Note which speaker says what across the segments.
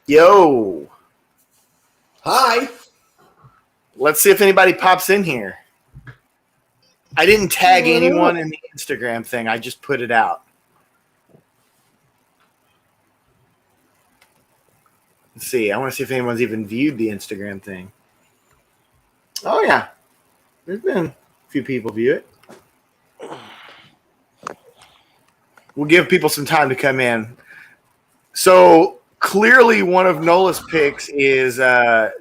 Speaker 1: Yo,
Speaker 2: Hi.
Speaker 1: let's see if anybody pops in here. I didn't tag anyone in the Instagram thing. I just put it out. Let's see. I want to see if anyone's even viewed the Instagram thing. Oh, yeah. There's been a few people view it. We'll give people some time to come in. So, clearly one of Nola's picks is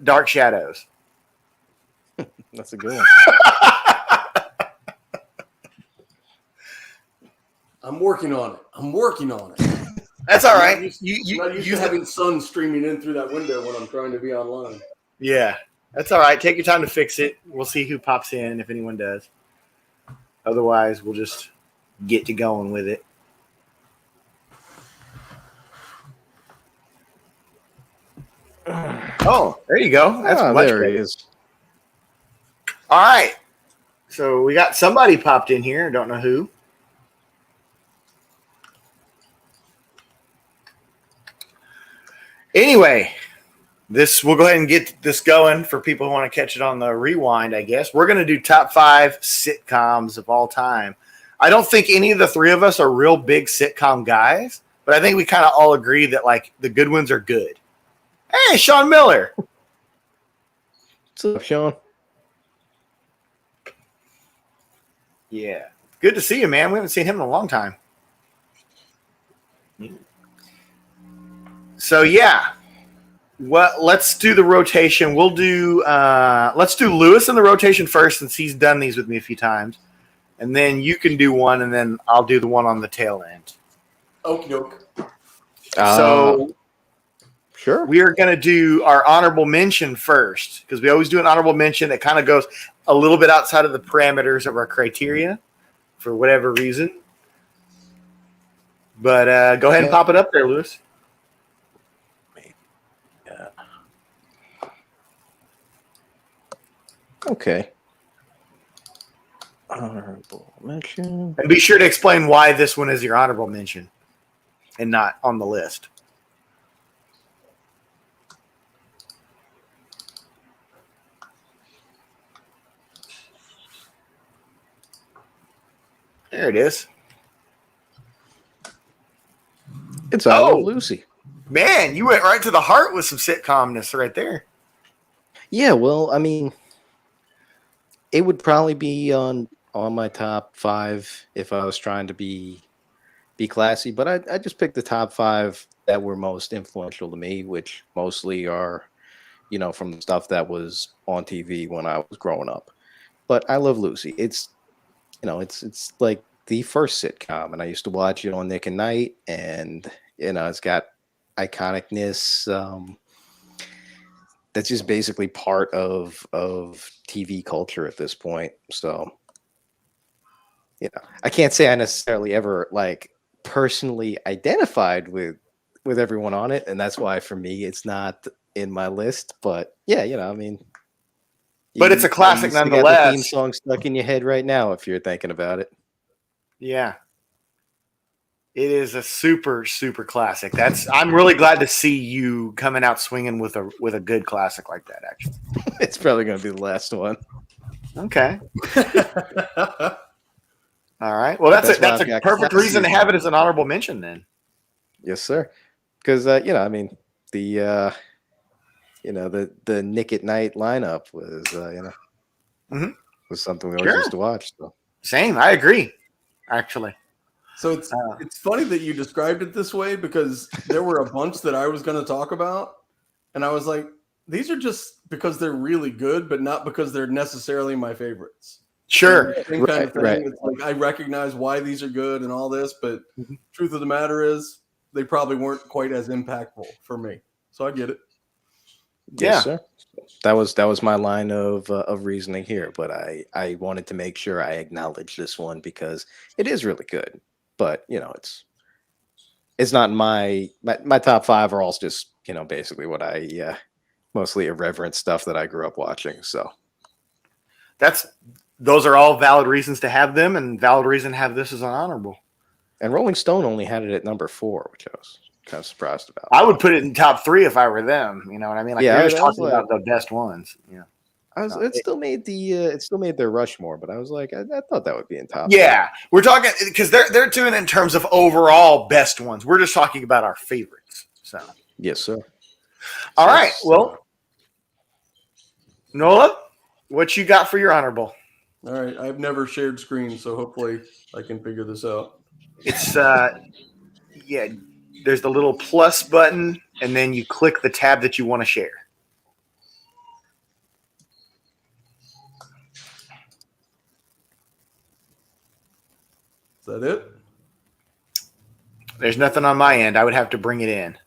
Speaker 1: Dark Shadows.
Speaker 3: That's a good one.
Speaker 2: I'm working on it.
Speaker 1: That's all right.
Speaker 2: I'm not used to having sun streaming in through that window when I'm trying to be online.
Speaker 1: Yeah, that's all right. Take your time to fix it. We'll see who pops in, if anyone does. Otherwise, we'll just get to going with it. Oh, there you go. That's much
Speaker 3: there
Speaker 1: better.
Speaker 3: he is.
Speaker 1: All right. So we got somebody popped in here. Don't know who. Anyway, we'll go ahead and get this going for people who want to catch it on the rewind, I guess. We're going to do top 5 sitcoms of all time. I don't think any of the three of us are real big sitcom guys, but I think we kind of all agree that like the good ones are good. Hey, Sean Miller.
Speaker 3: What's up, Sean?
Speaker 1: Yeah. Good to see you, man. We haven't seen him in a long time. So yeah, let's do the rotation. We'll do let's do Lewis in the rotation first, since he's done these with me a few times, and then you can do one, and then I'll do the one on the tail end.
Speaker 2: Okie doke.
Speaker 1: So
Speaker 3: sure,
Speaker 1: we are going to do our honorable mention first, because we always do an honorable mention that kind of goes a little bit outside of the parameters of our criteria for whatever reason. But go ahead and pop it up there, Lewis.
Speaker 3: Okay. Honorable mention.
Speaker 1: And be sure to explain why this one is your honorable mention and not on the list. There it is.
Speaker 3: It's I Love Lucy.
Speaker 1: Man, you went right to the heart with some sitcomness right there.
Speaker 3: Yeah, well, I mean, it would probably be on my top 5 if I was trying to be classy, but I just picked the top 5 that were most influential to me, which mostly are, from the stuff that was on TV when I was growing up. But I Love Lucy. It's, it's like the first sitcom, and I used to watch it on Nick and Night, and it's got iconicness. That's just basically part of TV culture at this point. So, I can't say I necessarily ever like personally identified with everyone on it, and that's why for me it's not in my list. But yeah, I mean,
Speaker 1: but it's a classic nonetheless.
Speaker 3: Got the theme song stuck in your head right now if you're thinking about it.
Speaker 1: Yeah. It is a super, super classic. I'm really glad to see you coming out swinging with a good classic like that, actually.
Speaker 3: It's probably going to be the last one.
Speaker 1: Okay. All right. Well, that's a perfect reason to have it as an honorable mention then.
Speaker 3: Yes, sir. Because, I mean, the Nick at Night lineup was, was something we always used to watch. So.
Speaker 1: Same. I agree, actually.
Speaker 2: So it's funny that you described it this way, because there were a bunch that I was going to talk about, and I was like, these are just because they're really good, but not because they're necessarily my favorites.
Speaker 1: Sure.
Speaker 3: Right.
Speaker 2: It's like I recognize why these are good and all this, but truth of the matter is they probably weren't quite as impactful for me. So I get it.
Speaker 3: Yes, sir. That was my line of reasoning here, but I wanted to make sure I acknowledge this one because it is really good. But it's not my top 5 are all just basically what I mostly irreverent stuff that I grew up watching. So
Speaker 1: those are all valid reasons to have them, and valid reason to have this as an honorable.
Speaker 3: And Rolling Stone only had it at number 4, which I was kind of surprised about.
Speaker 1: I would put it in top 3 if I were them. You know what I mean? Like,
Speaker 3: Yeah,
Speaker 1: you're just
Speaker 3: I was
Speaker 1: talking about the best ones. Yeah.
Speaker 3: It still made their Rushmore, but I was like, I thought that would be in top.
Speaker 1: Yeah, we're talking because they're doing it in terms of overall best ones. We're just talking about our favorites. So
Speaker 3: yes, sir.
Speaker 1: All right. Well, Nola, what you got for your honorable?
Speaker 2: All right. I've never shared screen, so hopefully I can figure this out.
Speaker 1: It's yeah. There's the little plus button, and then you click the tab that you want to share.
Speaker 2: Is that it?
Speaker 1: There's nothing on my end. I would have to bring it in.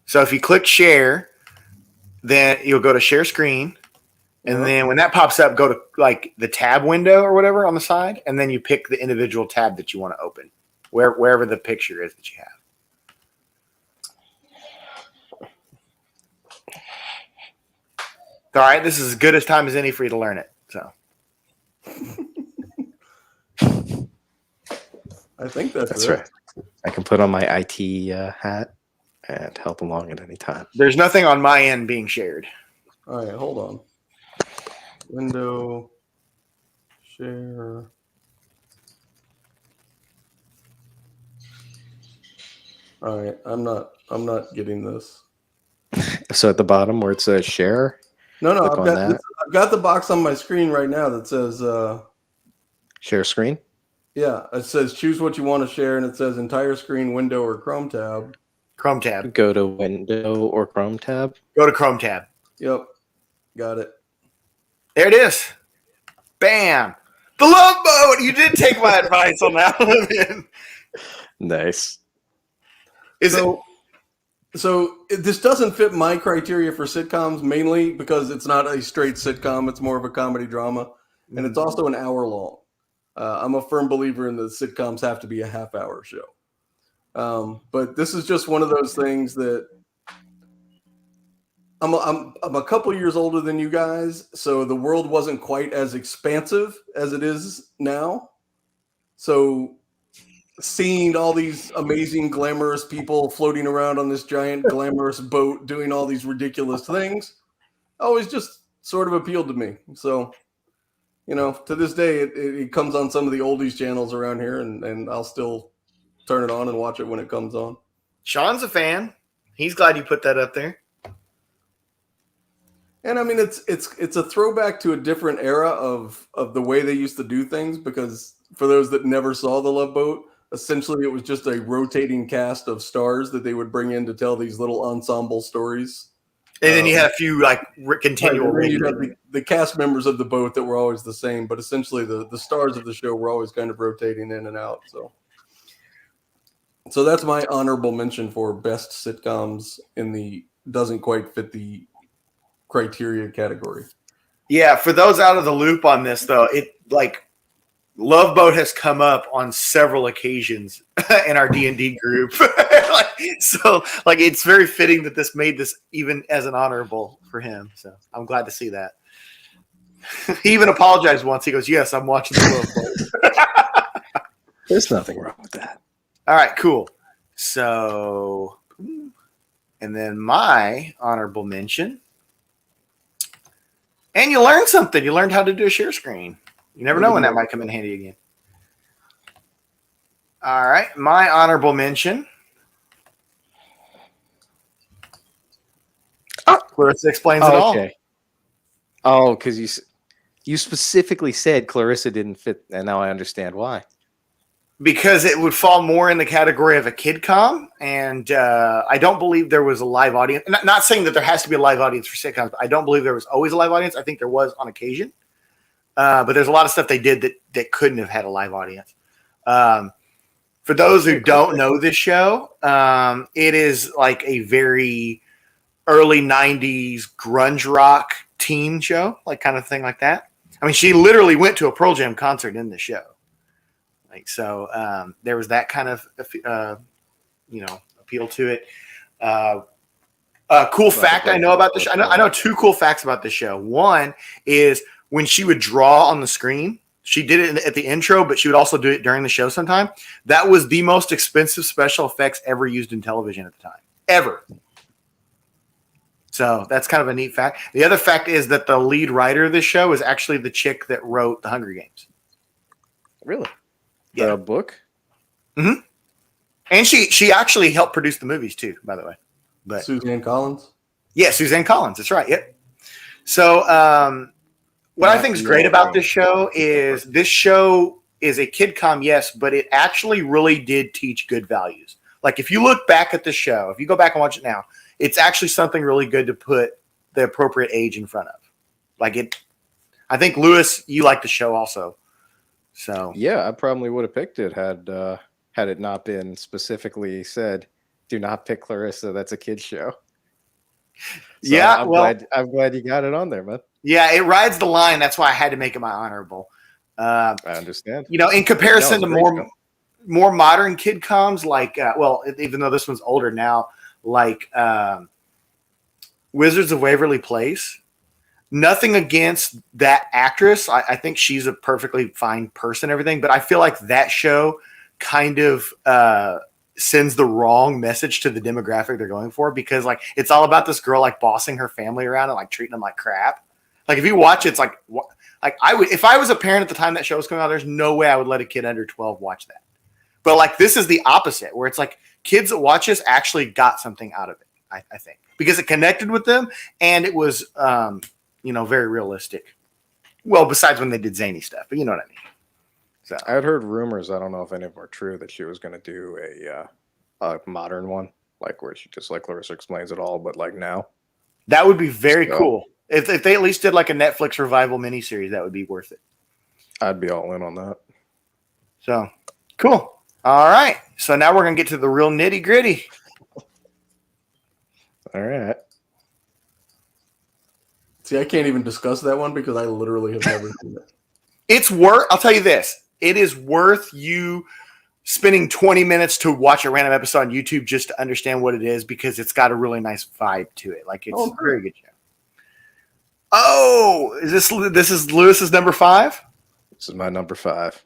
Speaker 1: So if you click share, then you'll go to share screen. And then when that pops up, go to like the tab window or whatever on the side. And then you pick the individual tab that you want to open, wherever the picture is that you have. All right. This is as good as time as any for you to learn it. So
Speaker 2: I think that's
Speaker 3: right. I can put on my IT hat and help along at any time.
Speaker 1: There's nothing on my end being shared.
Speaker 2: All right, hold on. Window, share. All right, I'm not getting this.
Speaker 3: So at the bottom where it says share.
Speaker 2: No, I've got the box on my screen right now that says
Speaker 3: share screen.
Speaker 2: Yeah, it says choose what you want to share, and it says entire screen, window, or Chrome tab.
Speaker 1: Chrome tab.
Speaker 3: Go to window or Chrome tab.
Speaker 1: Go to Chrome tab.
Speaker 2: Yep, got it.
Speaker 1: There it is. Bam. The love boat. You did take my advice on that one.
Speaker 3: Nice.
Speaker 2: So this doesn't fit my criteria for sitcoms, mainly because it's not a straight sitcom. It's more of a comedy drama, and it's also an hour long. I'm a firm believer in the sitcoms have to be a half-hour show. But this is just one of those things that I'm a couple years older than you guys, so the world wasn't quite as expansive as it is now. So seeing all these amazing, glamorous people floating around on this giant, glamorous boat doing all these ridiculous things always just sort of appealed to me. So, you know, to this day, it comes on some of the oldies channels around here, and I'll still turn it on and watch it when it comes on.
Speaker 1: Sean's a fan. He's glad you put that up there.
Speaker 2: And I mean, it's a throwback to a different era of the way they used to do things, because for those that never saw The Love Boat, essentially it was just a rotating cast of stars that they would bring in to tell these little ensemble stories.
Speaker 1: And then you had a few like continual.
Speaker 2: Right, you had the cast members of the boat that were always the same, but essentially the stars of the show were always kind of rotating in and out. So that's my honorable mention for best sitcoms in the doesn't quite fit the criteria category.
Speaker 1: Yeah, for those out of the loop on this though, it like Love Boat has come up on several occasions in our D&D group. So it's very fitting that this made this even as an honorable for him. So I'm glad to see that. He even apologized once. He goes, "Yes, I'm watching the Love Boat."
Speaker 3: There's nothing wrong with that.
Speaker 1: All right, cool. So, and then my honorable mention. And you learned something. You learned how to do a share screen. You never know when that might come in handy again. All right. My honorable mention. Clarissa explains it all.
Speaker 3: Okay. Oh, because you specifically said Clarissa didn't fit, and now I understand why.
Speaker 1: Because it would fall more in the category of a kid com, and I don't believe there was a live audience. Not saying that there has to be a live audience for sitcoms, but I don't believe there was always a live audience. I think there was on occasion. But there's a lot of stuff they did that couldn't have had a live audience. For those who don't know this show, it is like a very early 90s grunge rock teen show, like kind of thing like that. I mean, she literally went to a Pearl Jam concert in the show. So there was that kind of, appeal to it. Cool fact I know about the show. I know two cool facts about the show. One is when she would draw on the screen, She did it at the intro, but she would also do it during the show sometime. That was the most expensive special effects ever used in television at the time. Ever. So that's kind of a neat fact. The other fact is that the lead writer of this show is actually the chick that wrote The Hunger Games.
Speaker 3: Really?
Speaker 1: Yeah.
Speaker 3: The book?
Speaker 1: Mm-hmm. And she actually helped produce the movies too, by the way. But
Speaker 2: Suzanne Collins?
Speaker 1: Yeah, Suzanne Collins. That's right. Yep. So what I think is great about this show is a kid-com, yes, but it actually really did teach good values. Like if you look back at the show, if you go back and watch it now, it's actually something really good to put the appropriate age in front of. Like it, I think Lewis, you like the show also. So
Speaker 3: yeah, I probably would have picked it had it not been specifically said, "Do not pick Clarissa. That's a kid's show." So
Speaker 1: yeah,
Speaker 3: I'm glad you got it on there, man.
Speaker 1: Yeah, it rides the line. That's why I had to make it my honorable.
Speaker 3: I understand.
Speaker 1: In comparison to more modern kid coms, like even though this one's older now, like Wizards of Waverly Place. Nothing against that actress. I think she's a perfectly fine person, everything. But I feel like that show kind of sends the wrong message to the demographic they're going for, because like it's all about this girl like bossing her family around and like treating them like crap. Like if you watch it, it's like I would, if I was a parent at the time that show was coming out, there's no way I would let a kid under 12 watch that. But like this is the opposite, where it's like kids that watch this actually got something out of it. I think because it connected with them and it was very realistic. Well, besides when they did zany stuff, but you know what I mean. So
Speaker 3: I had heard rumors, I don't know if any of them are true, that she was going to do a modern one, like where she just like Clarissa explains it all, but like now.
Speaker 1: That would be very cool. If they at least did like a Netflix revival miniseries, that would be worth it.
Speaker 3: I'd be all in on that.
Speaker 1: So cool. All right. So now we're gonna get to the real nitty gritty.
Speaker 3: All right.
Speaker 2: See, I can't even discuss that one because I literally have never seen it.
Speaker 1: It's worth. I'll tell you this. It is worth you spending 20 minutes to watch a random episode on YouTube just to understand what it is, because it's got a really nice vibe to it. Like it's a very good show. Oh, this is Lewis's number 5?
Speaker 3: This is my number 5.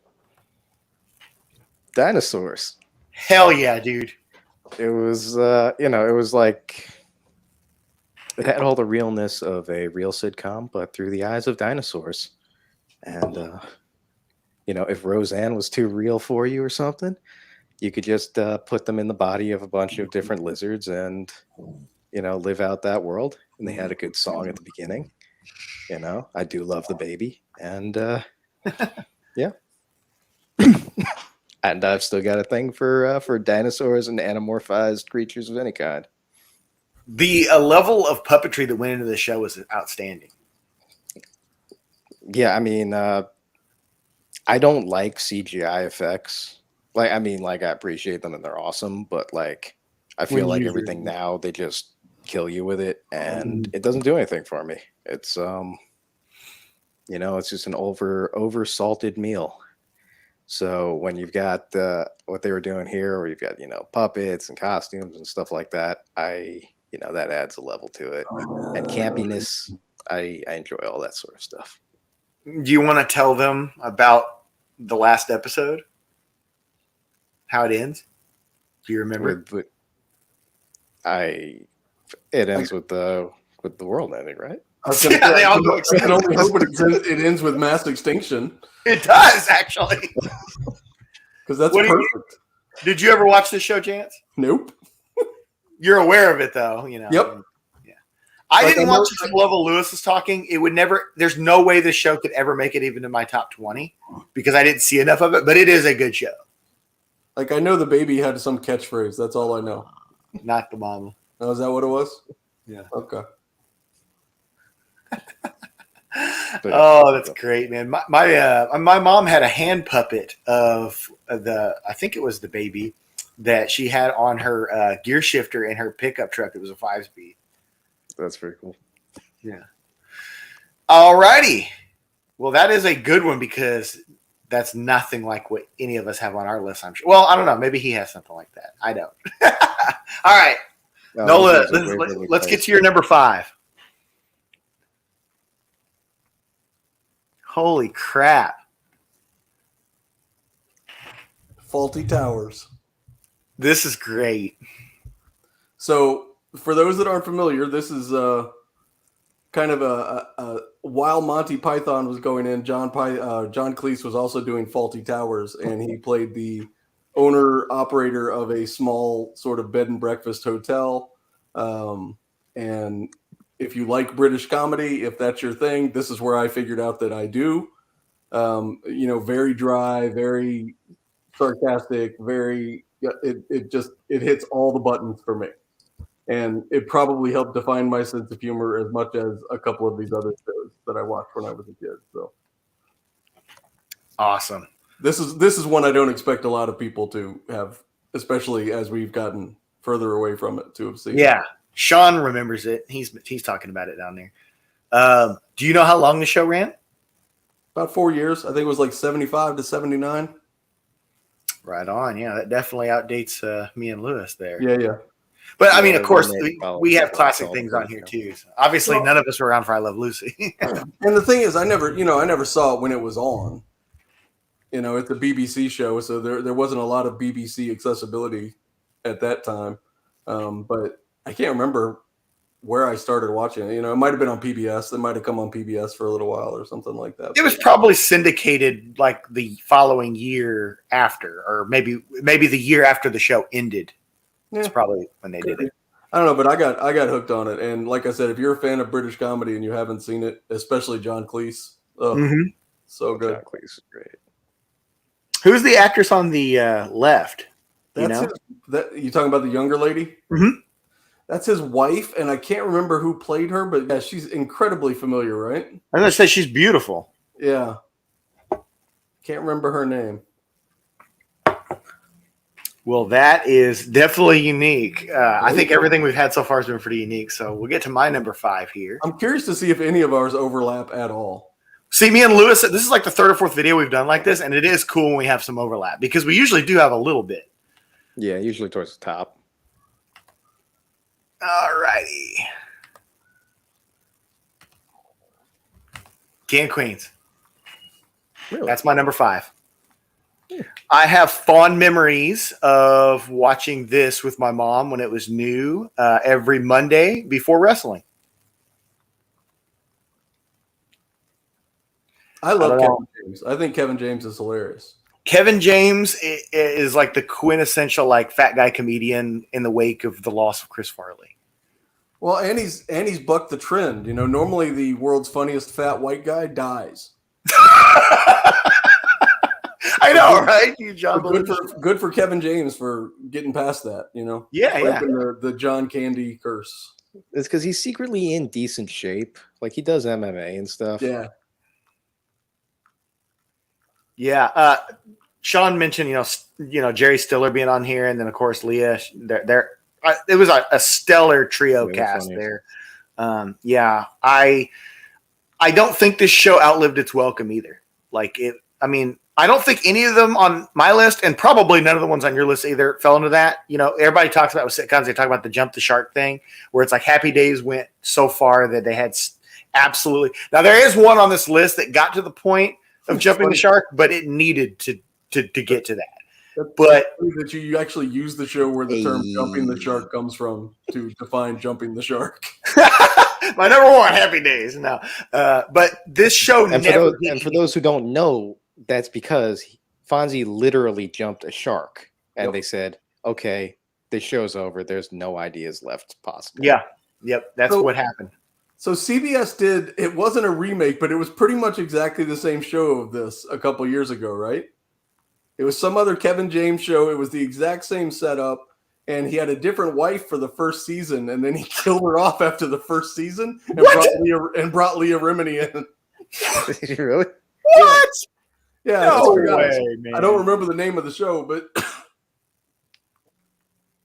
Speaker 3: Dinosaurs.
Speaker 1: Hell yeah, dude.
Speaker 3: It was, it was like, it had all the realness of a real sitcom, but through the eyes of dinosaurs. And, if Roseanne was too real for you or something, you could just put them in the body of a bunch of different lizards and, live out that world. And they had a good song at the beginning. I do love the baby. And, yeah. And I've still got a thing for dinosaurs and anamorphized creatures of any kind.
Speaker 1: The level of puppetry that went into the show was outstanding.
Speaker 3: Yeah, I mean, I don't like CGI effects. I appreciate them and they're awesome, but like, I feel like everything now, they just kill you with it and it doesn't do anything for me. It's, it's just an over salted meal. So when you've got what they were doing here, where you've got, puppets and costumes and stuff like that, that adds a level to it. And campiness, I enjoy all that sort of stuff.
Speaker 1: Do you want to tell them about the last episode? How it ends? Do you remember?
Speaker 3: It ends with the world ending, right?
Speaker 1: They all go.
Speaker 2: I can only hope it ends with mass extinction.
Speaker 1: It does, actually.
Speaker 2: Because that's perfect.
Speaker 1: Did you ever watch this show, Chance?
Speaker 2: Nope.
Speaker 1: You're aware of it, though.
Speaker 2: Yep.
Speaker 1: Yeah. I didn't watch it to the level Lewis was talking. It would never. There's no way this show could ever make it even in my top 20 because I didn't see enough of it. But it is a good show.
Speaker 2: Like I know the baby had some catchphrase. That's all I know.
Speaker 1: Not the mama.
Speaker 2: Oh, is that what it was?
Speaker 1: Yeah.
Speaker 2: Okay.
Speaker 1: Oh, that's great, man. My mom had a hand puppet of I think it was the baby that she had on her gear shifter in her pickup truck. It was a 5-speed.
Speaker 3: That's pretty cool.
Speaker 1: Yeah. All righty. Well, that is a good one because that's nothing like what any of us have on our list, I'm sure. Well, I don't know. Maybe he has something like that. I don't. All right. Nola, let's get to your number 5. Holy crap.
Speaker 2: Faulty Towers.
Speaker 1: This is great.
Speaker 2: So, for those that aren't familiar, this is kind of a while Monty Python was going in, John Cleese was also doing Faulty Towers, and he played the owner-operator of a small sort of bed and breakfast hotel. And if you like British comedy, if that's your thing, this is where I figured out that I do. Very dry, very sarcastic, it hits all the buttons for me. And it probably helped define my sense of humor as much as a couple of these other shows that I watched when I was a kid. So
Speaker 1: awesome.
Speaker 2: This is one I don't expect a lot of people to have, especially as we've gotten further away from it, to have seen.
Speaker 1: Yeah, Sean remembers it. He's talking about it down there. Do you know how long the show ran?
Speaker 2: About 4 years. I think it was like 75 to 79.
Speaker 1: Right on. Yeah, that definitely outdates me and Lewis there.
Speaker 2: Yeah.
Speaker 1: But I mean, of course, we have classic things on here too. So obviously, none of us were around for I Love Lucy.
Speaker 2: And the thing is, I never saw it when it was on. It's a BBC show, so there wasn't a lot of BBC accessibility at that time. But I can't remember where I started watching it. It might have been on PBS. It might have come on PBS for a little while or something like that.
Speaker 1: It was probably syndicated like the following year after, or maybe the year after the show ended. It's probably when they did it.
Speaker 2: I don't know, but I got hooked on it. And like I said, if you're a fan of British comedy and you haven't seen it, especially John Cleese, so good.
Speaker 3: John Cleese is great.
Speaker 1: Who's the actress on the left?
Speaker 2: You talking about the younger lady?
Speaker 1: Mm-hmm.
Speaker 2: That's his wife, and I can't remember who played her, but yeah, she's incredibly familiar, right?
Speaker 1: I'm gonna say she's beautiful.
Speaker 2: Yeah. Can't remember her name.
Speaker 1: Well, that is definitely unique. I think everything we've had so far has been pretty unique. So we'll get to my number 5 here.
Speaker 2: I'm curious to see if any of ours overlap at all.
Speaker 1: See, me and Lewis, this is like the 3rd or 4th video we've done like this, and it is cool when we have some overlap because we usually do have a little bit.
Speaker 3: Yeah, usually towards the top.
Speaker 1: All righty. King of Queens.
Speaker 3: Really?
Speaker 1: That's my number 5. I have fond memories of watching this with my mom when it was new every Monday before wrestling.
Speaker 2: I love Kevin James. I think Kevin James is hilarious.
Speaker 1: Kevin James is like the quintessential like fat guy comedian in the wake of the loss of Chris Farley.
Speaker 2: Well, and he's bucked the trend. Normally the world's funniest fat white guy dies.
Speaker 1: I know, right? You John.
Speaker 2: Good for Kevin James for getting past that.
Speaker 1: Yeah.
Speaker 2: The John Candy curse.
Speaker 3: It's because he's secretly in decent shape. Like he does MMA and stuff.
Speaker 2: Yeah.
Speaker 1: Yeah. Sean mentioned, Jerry Stiller being on here, and then of course Leah. It was a stellar trio cast there. Yeah, I don't think this show outlived its welcome either. I don't think any of them on my list, and probably none of the ones on your list either, fell into that. Everybody talks about with sitcoms, they talk about the jump the shark thing, where it's like Happy Days went so far that they had absolutely. Now there is one on this list that got to the point of jumping the shark, but it needed to get to that. But
Speaker 2: that you actually use the show where the term "jumping the shark" comes from to define jumping the shark.
Speaker 1: My number 1, Happy Days. No, but this show
Speaker 3: for those who don't know, that's because Fonzie literally jumped a shark, and they said, "Okay, this show's over. There's no ideas left possible."
Speaker 1: Yeah, yep, that's what happened.
Speaker 2: So CBS did. It wasn't a remake, but it was pretty much exactly the same show of this a couple years ago, right? It was some other Kevin James show. It was the exact same setup, and he had a different wife for the first season, and then he killed her off after the first season and brought Leah Remini in.
Speaker 3: Did you really?
Speaker 1: What?
Speaker 2: Yeah.
Speaker 1: No way, man.
Speaker 2: I don't remember the name of the show, but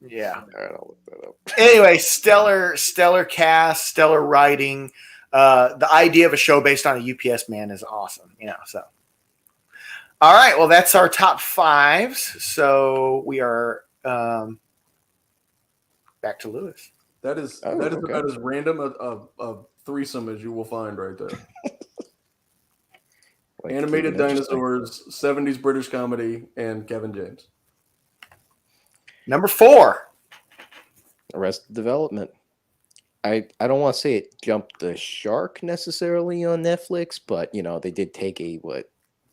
Speaker 1: yeah.
Speaker 3: All right, I'll look that up.
Speaker 1: Anyway, stellar cast, stellar writing. The idea of a show based on a UPS man is awesome. So. All right, well, that's our top 5s. So we are back to Lewis.
Speaker 2: That is about as random a threesome as you will find right there. Animated dinosaurs, 70s British comedy, and Kevin James.
Speaker 1: Number 4.
Speaker 3: Arrested Development. I don't want to say it jumped the shark necessarily on Netflix, but they did take a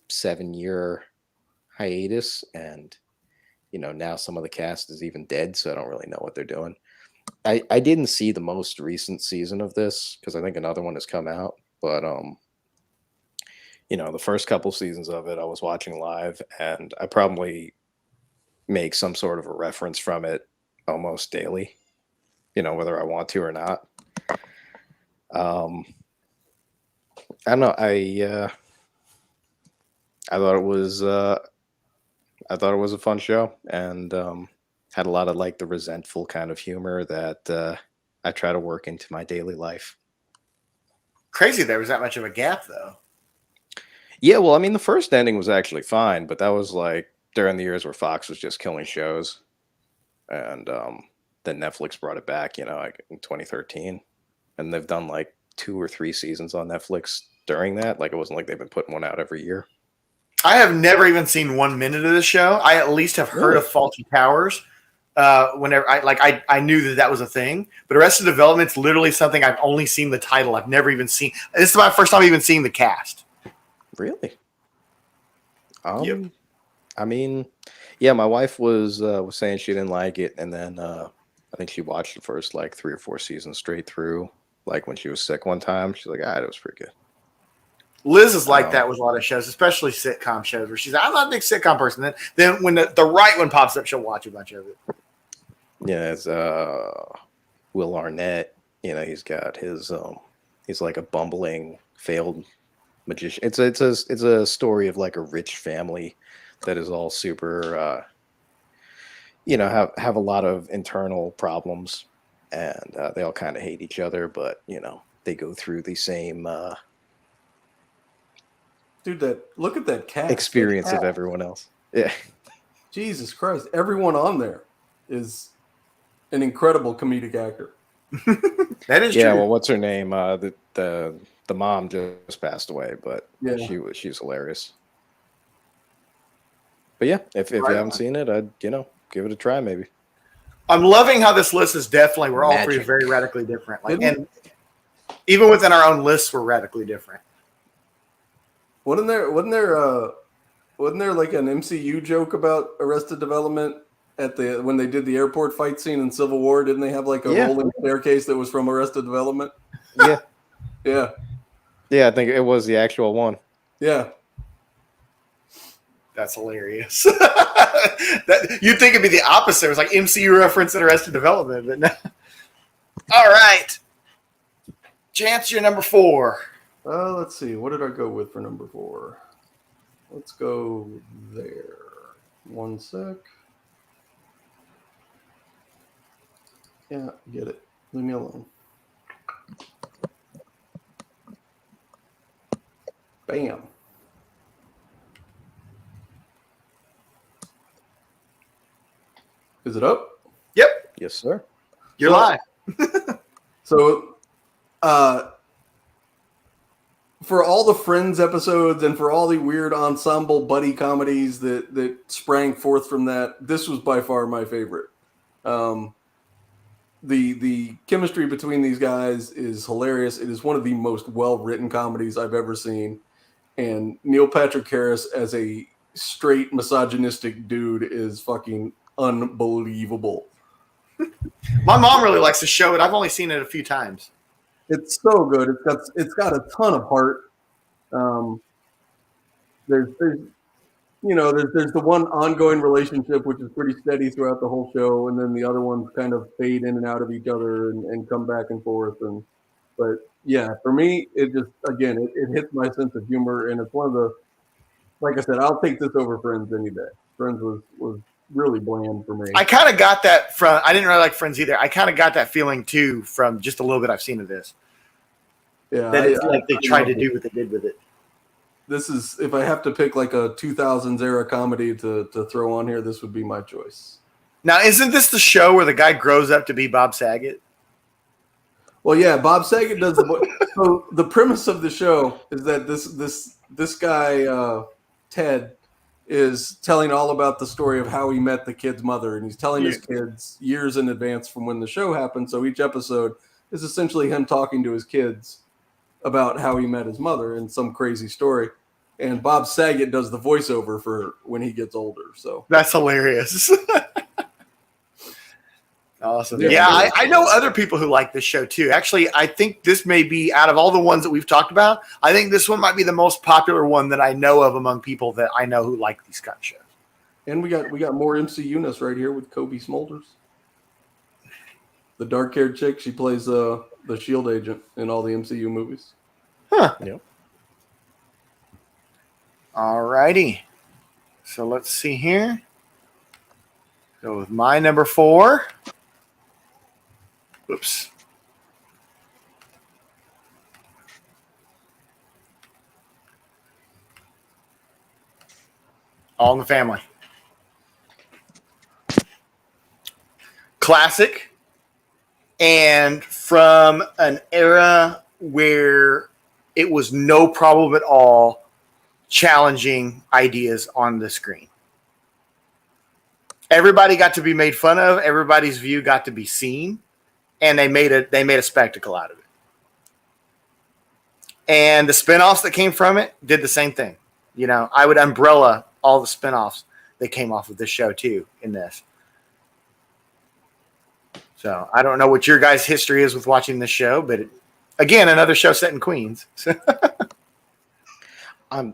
Speaker 3: 7-year hiatus, and now some of the cast is even dead, so I don't really know what they're doing. I didn't see the most recent season of this because I think another one has come out, but the first couple seasons of it I was watching live, and I probably make some sort of a reference from it almost daily, whether I want to or not. I don't know. I thought it was a fun show, and had a lot of the resentful kind of humor that I try to work into my daily life.
Speaker 1: Crazy there was that much of a gap, though.
Speaker 3: Yeah, well, I mean, the first ending was actually fine, but that was during the years where Fox was just killing shows, and then Netflix brought it back, in 2013, and they've done 2 or 3 seasons on Netflix during that. It wasn't like they've been putting one out every year.
Speaker 1: I have never even seen 1 minute of the show. I at least have heard of Faulty Towers. Whenever I knew that was a thing, but Arrested Development's literally something I've only seen the title. I've never even seen. This is my first time even seeing the cast.
Speaker 3: Really?
Speaker 1: Yep.
Speaker 3: I mean, yeah, my wife was saying she didn't like it, and then I think she watched the first 3 or 4 seasons straight through. When she was sick one time, she's like, it was pretty good.
Speaker 1: Liz is like that with a lot of shows, especially sitcom shows, where she's like, I'm not a big sitcom person. Then when the right one pops up, she'll watch a bunch of it.
Speaker 3: Yeah, it's Will Arnett. He's got his he's like a bumbling failed magician. It's a story of a rich family that is all super have a lot of internal problems, and they all kind of hate each other, but they go through the same
Speaker 2: Dude, look at that cast.
Speaker 3: Experience of everyone else. Yeah.
Speaker 2: Jesus Christ. Everyone on there is an incredible comedic actor.
Speaker 1: That is true.
Speaker 3: Yeah, well, what's her name? The mom just passed away, but
Speaker 2: yeah,
Speaker 3: she's hilarious. But yeah, if you haven't seen it, I'd give it a try maybe.
Speaker 1: I'm loving how this list is definitely, we're all three very radically different. And even within our own lists, we're radically different.
Speaker 2: Wasn't there an MCU joke about Arrested Development when they did the airport fight scene in Civil War? Didn't they have a rolling staircase that was from Arrested Development?
Speaker 3: Yeah.
Speaker 2: Yeah.
Speaker 3: Yeah, I think it was the actual one.
Speaker 2: Yeah.
Speaker 1: That's hilarious. You'd think it'd be the opposite. It was MCU reference and Arrested Development, but no. All right. Chance, you're number 4.
Speaker 2: Let's see. What did I go with for number 4? Let's go there. 1 sec. Yeah, get it. Leave me alone. Bam. Is it up?
Speaker 1: Yep.
Speaker 3: Yes, sir.
Speaker 1: You're live.
Speaker 2: So, for all the Friends episodes and for all the weird ensemble buddy comedies that sprang forth from that, this was by far my favorite. The chemistry between these guys is hilarious. It is one of the most well-written comedies I've ever seen. And Neil Patrick Harris as a straight misogynistic dude is fucking unbelievable.
Speaker 1: My mom really likes the show, but I've only seen it a few times.
Speaker 2: It's so good. It's got a ton of heart. There's the one ongoing relationship which is pretty steady throughout the whole show, and then the other ones kind of fade in and out of each other and come back and forth. But yeah, for me, it just it hits my sense of humor, and it's one of the, like I said, I'll take this over Friends any day. Friends was really bland for me.
Speaker 1: I kind of got that from. I didn't really like Friends either. I kind of got that feeling too from just a little bit I've seen of this.
Speaker 2: Yeah,
Speaker 1: that it's they tried to do what they did with it.
Speaker 2: This is, if I have to pick a 2000s era comedy to throw on here, this would be my choice.
Speaker 1: Now, isn't this the show where the guy grows up to be Bob Saget?
Speaker 2: Well, yeah, Bob Saget does so the premise of the show is that this guy Ted is telling all about the story of how he met the kid's mother, and he's telling his kids years in advance from when the show happened. So each episode is essentially him talking to his kids about how he met his mother in some crazy story. And Bob Saget does the voiceover for when he gets older. So
Speaker 1: that's hilarious. Awesome.
Speaker 2: Yeah,
Speaker 1: Yeah, I know other people who like this show too. Actually, I think this may be, out of all the ones that we've talked about, I think this one might be the most popular one that I know of among people that I know who like these kind of shows.
Speaker 2: And we got more MCU-ness right here with Kobe Smulders. The dark-haired chick, she plays the SHIELD agent in all the MCU movies.
Speaker 1: Huh.
Speaker 3: Yep.
Speaker 1: All righty. So let's see here. Go with my number 4. Oops. All in the Family. Classic. And from an era where it was no problem at all challenging ideas on the screen. Everybody got to be made fun of. Everybody's view got to be seen. And they made a spectacle out of it. And the spinoffs that came from it did the same thing. You know, I would umbrella all the spinoffs that came off of this show too in this. So I don't know what your guys' history is with watching this show, but again, another show set in Queens.
Speaker 3: I'm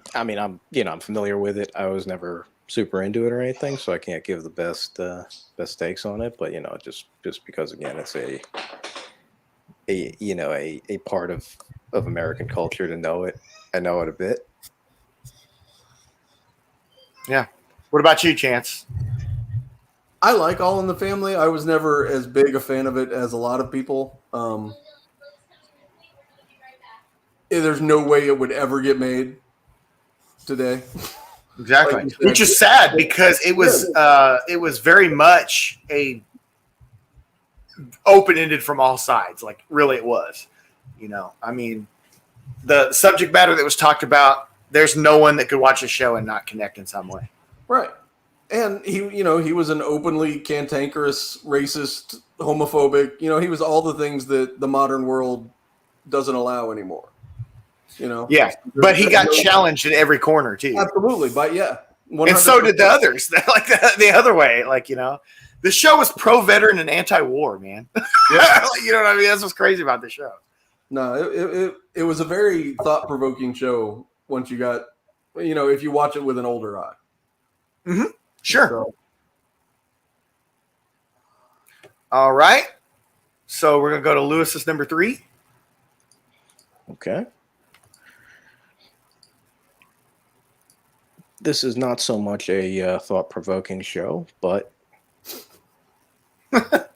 Speaker 3: familiar with it. I was never super into it or anything, so I can't give the best takes on it. But just because again, it's a part of American culture to know it. I know it a bit.
Speaker 1: Yeah. What about you, Chance?
Speaker 2: I like All in the Family. I was never as big a fan of it as a lot of people. There's no way it would ever get made today.
Speaker 1: Exactly.
Speaker 2: Like
Speaker 1: Which is sad because it was very much a open-ended from all sides. Like really it was. I mean, the subject matter that was talked about, there's no one that could watch a show and not connect in some way.
Speaker 2: Right. And he was an openly cantankerous, racist, homophobic. He was all the things that the modern world doesn't allow anymore.
Speaker 1: Yeah, but he got challenged in every corner too.
Speaker 2: Absolutely, but yeah, 100%.
Speaker 1: And so did the others. Like the other way, the show was pro-veteran and anti-war, man. Yeah. You know what I mean? That's what's crazy about the show.
Speaker 2: No, it was a very thought-provoking show. Once you got, if you watch it with an older eye.
Speaker 1: Mm-hmm. Sure.
Speaker 2: So.
Speaker 1: All right. So we're gonna go to Lewis's number 3.
Speaker 3: Okay. This is not so much a thought-provoking show, but it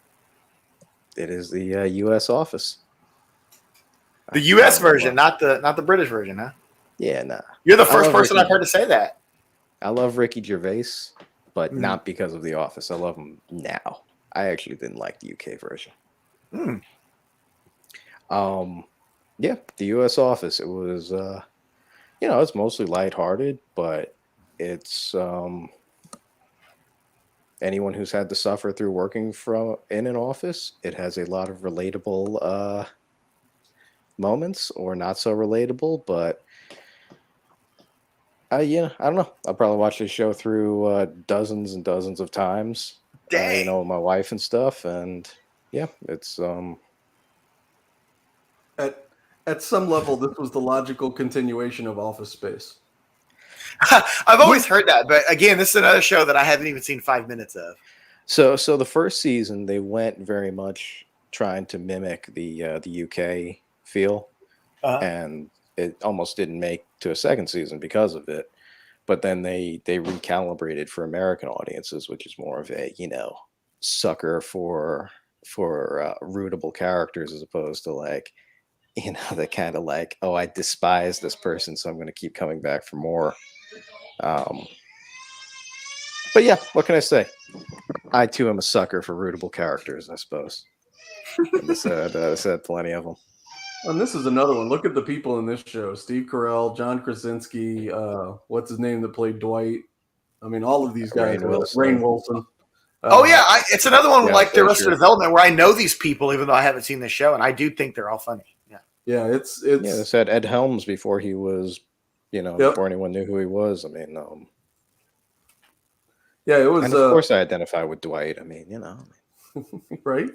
Speaker 3: is the U.S. Office.
Speaker 1: The U.S. version, not the British version, huh?
Speaker 3: Yeah, nah.
Speaker 1: You're the first person I've heard to say that.
Speaker 3: I love Ricky Gervais, but not because of The Office. I love him now. I actually didn't like the UK version. Yeah, the U.S. Office. It was, it's mostly lighthearted, but it's anyone who's had to suffer through working in an office. It has a lot of relatable moments, or not so relatable, but. I don't know. I'll probably watch this show through dozens and dozens of times.
Speaker 1: Dang.
Speaker 3: With my wife and stuff, and yeah, it's
Speaker 2: At some level, this was the logical continuation of Office Space.
Speaker 1: I've always heard that, but again, this is another show that I haven't even seen 5 minutes of.
Speaker 3: So the first season they went very much trying to mimic the UK feel, and it almost didn't make to a second season because of it. But then they recalibrated for American audiences, which is more of a sucker for rootable characters, as opposed to the kind of oh, I despise this person, so I'm going to keep coming back for more. But yeah, what can I say? I too am a sucker for rootable characters, I suppose. I said plenty of them.
Speaker 2: And this is another one. Look at the people in this show: Steve Carell, John Krasinski. What's his name that played Dwight? I mean, all of these guys.
Speaker 3: Rainn
Speaker 2: Wilson.
Speaker 1: Oh yeah, it's another one
Speaker 3: yeah,
Speaker 1: like the Arrested
Speaker 3: sure.
Speaker 1: Development where I know these people even though I haven't seen the show, and I do think they're all funny. Yeah,
Speaker 2: yeah, it's
Speaker 3: Yeah, they said Ed Helms before he was, before anyone knew who he was. I mean,
Speaker 2: yeah, it was.
Speaker 3: And of course, I identify with Dwight. I mean,
Speaker 2: right.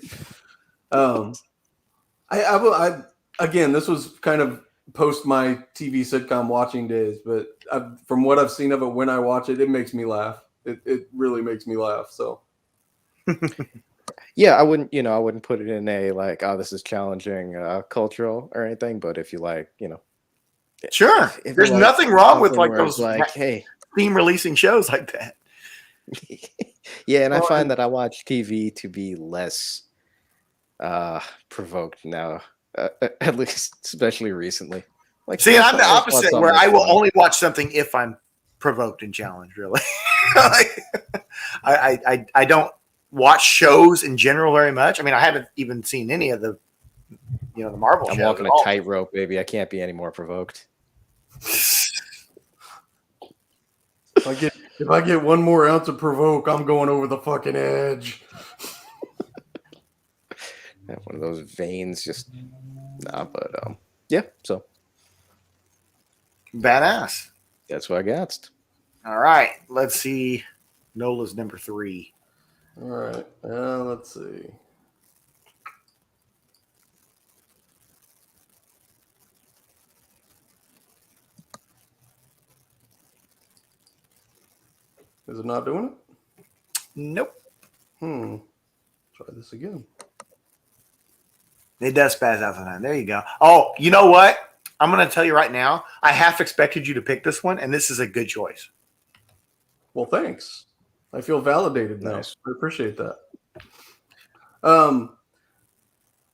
Speaker 2: I again, this was kind of post my TV sitcom watching days, but from what I've seen of it, when I watch it, it makes me laugh. It really makes me laugh. So.
Speaker 3: Yeah, I wouldn't put it in a like, oh, this is challenging cultural or anything. But if you like,
Speaker 1: sure.
Speaker 3: if
Speaker 1: There's
Speaker 3: you like
Speaker 1: nothing wrong with
Speaker 3: something
Speaker 1: like
Speaker 3: where it's
Speaker 1: those
Speaker 3: like, hey,
Speaker 1: theme releasing shows like that.
Speaker 3: yeah, and I find that I watch TV to be less provoked now, at least especially recently. Like,
Speaker 1: See, I'm the
Speaker 3: sometimes watch
Speaker 1: opposite,
Speaker 3: something
Speaker 1: where
Speaker 3: that's
Speaker 1: I will
Speaker 3: funny.
Speaker 1: only watch something if I'm provoked and challenged. Really, like, I don't watch shows in general very much. I mean, I haven't even seen any of the the Marvel.
Speaker 3: I'm
Speaker 1: shows
Speaker 3: walking
Speaker 1: at
Speaker 3: a
Speaker 1: all.
Speaker 3: tightrope, baby. I can't be any more provoked.
Speaker 2: If I get one more ounce of provoke, I'm going over the fucking edge.
Speaker 3: One of those veins, just but yeah. So
Speaker 1: Badass.
Speaker 3: that's what I got.
Speaker 1: All right, let's see. Nola's number 3.
Speaker 2: All right, let's see. Is it not doing it?
Speaker 1: Nope.
Speaker 2: Try this again.
Speaker 1: It does spaz out sometimes. There you go. Oh, you know what? I'm going to tell you right now. I half expected you to pick this one, and this is a good choice.
Speaker 2: Well, thanks. I feel validated now.
Speaker 3: Nice.
Speaker 2: I appreciate that.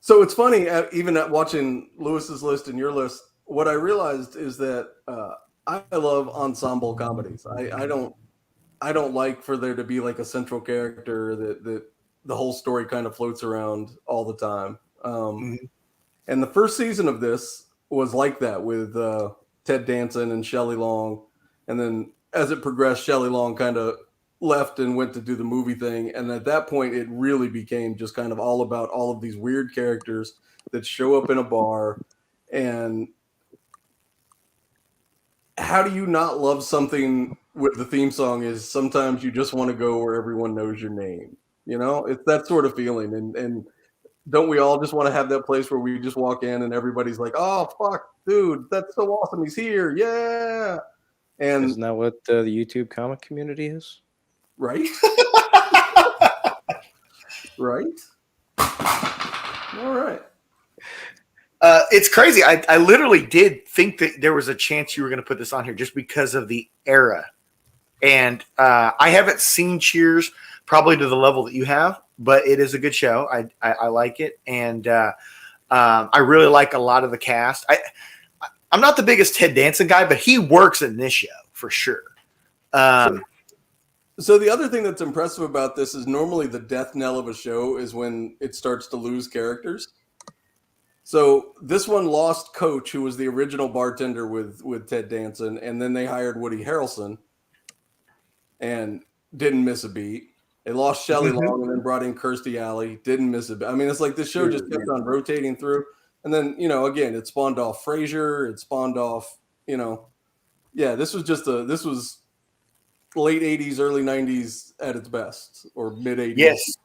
Speaker 2: So it's funny, even at watching Lewis's list and your list, what I realized is that I love ensemble comedies. I don't like for there to be like a central character that the whole story kind of floats around all the time. And the first season of this was like that with Ted Danson and Shelley Long. And then as it progressed, Shelley Long kind of left and went to do the movie thing. And at that point, it really became just kind of all about all of these weird characters that show up in a bar. And how do you not love something with the theme song is sometimes you just want to go where everyone knows your name. It's that sort of feeling. And don't we all just want to have that place where we just walk in and everybody's like, oh, fuck, dude, that's so awesome. He's here. Yeah. And
Speaker 3: isn't that what the YouTube comic community is?
Speaker 2: Right? Right? All right.
Speaker 1: It's crazy. I literally did think that there was a chance you were going to put this on here just because of the era. And I haven't seen Cheers probably to the level that you have, but it is a good show. I like it. And I really like a lot of the cast. I'm not the biggest Ted Danson guy, but he works in this show for sure.
Speaker 2: So the other thing that's impressive about this is normally the death knell of a show is when it starts to lose characters. So this one lost Coach, who was the original bartender with Ted Danson, and then they hired Woody Harrelson and didn't miss a beat. They lost Shelley Long and then brought in Kirstie Alley, didn't miss a beat. I mean, it's like this show just kept on rotating through. And then, again, it spawned off Frasier. It spawned off, this was late 80s, early 90s at its best, or mid 80s.
Speaker 1: Yes.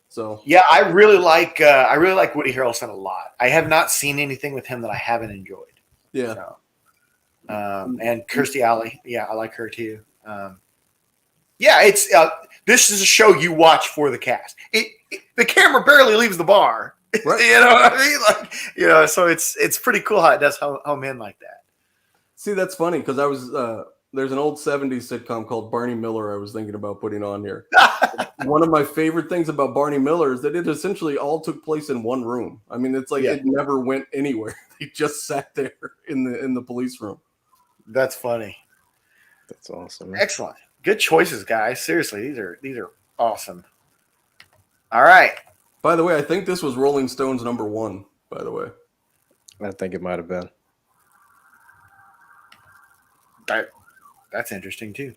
Speaker 2: So
Speaker 1: yeah, I really like Woody Harrelson a lot. I have not seen anything with him that I haven't enjoyed.
Speaker 2: Yeah.
Speaker 1: So, and Kirstie Alley, yeah, I like her too. It's this is a show you watch for the cast. The camera barely leaves the bar.
Speaker 2: Right.
Speaker 1: You know what I mean? So it's pretty cool how it does home in like that.
Speaker 2: See, that's funny because I was there's an old 70s sitcom called Barney Miller I was thinking about putting on here. One of my favorite things about Barney Miller is that it essentially all took place in one room. I mean, it's like it never went anywhere. He just sat there in the police room.
Speaker 1: That's funny.
Speaker 3: That's awesome.
Speaker 1: Excellent. Good choices, guys. Seriously, these are awesome. All right.
Speaker 2: By the way, I think this was Rolling Stone's number 1, by the way.
Speaker 3: I think it might have been.
Speaker 1: That's interesting too.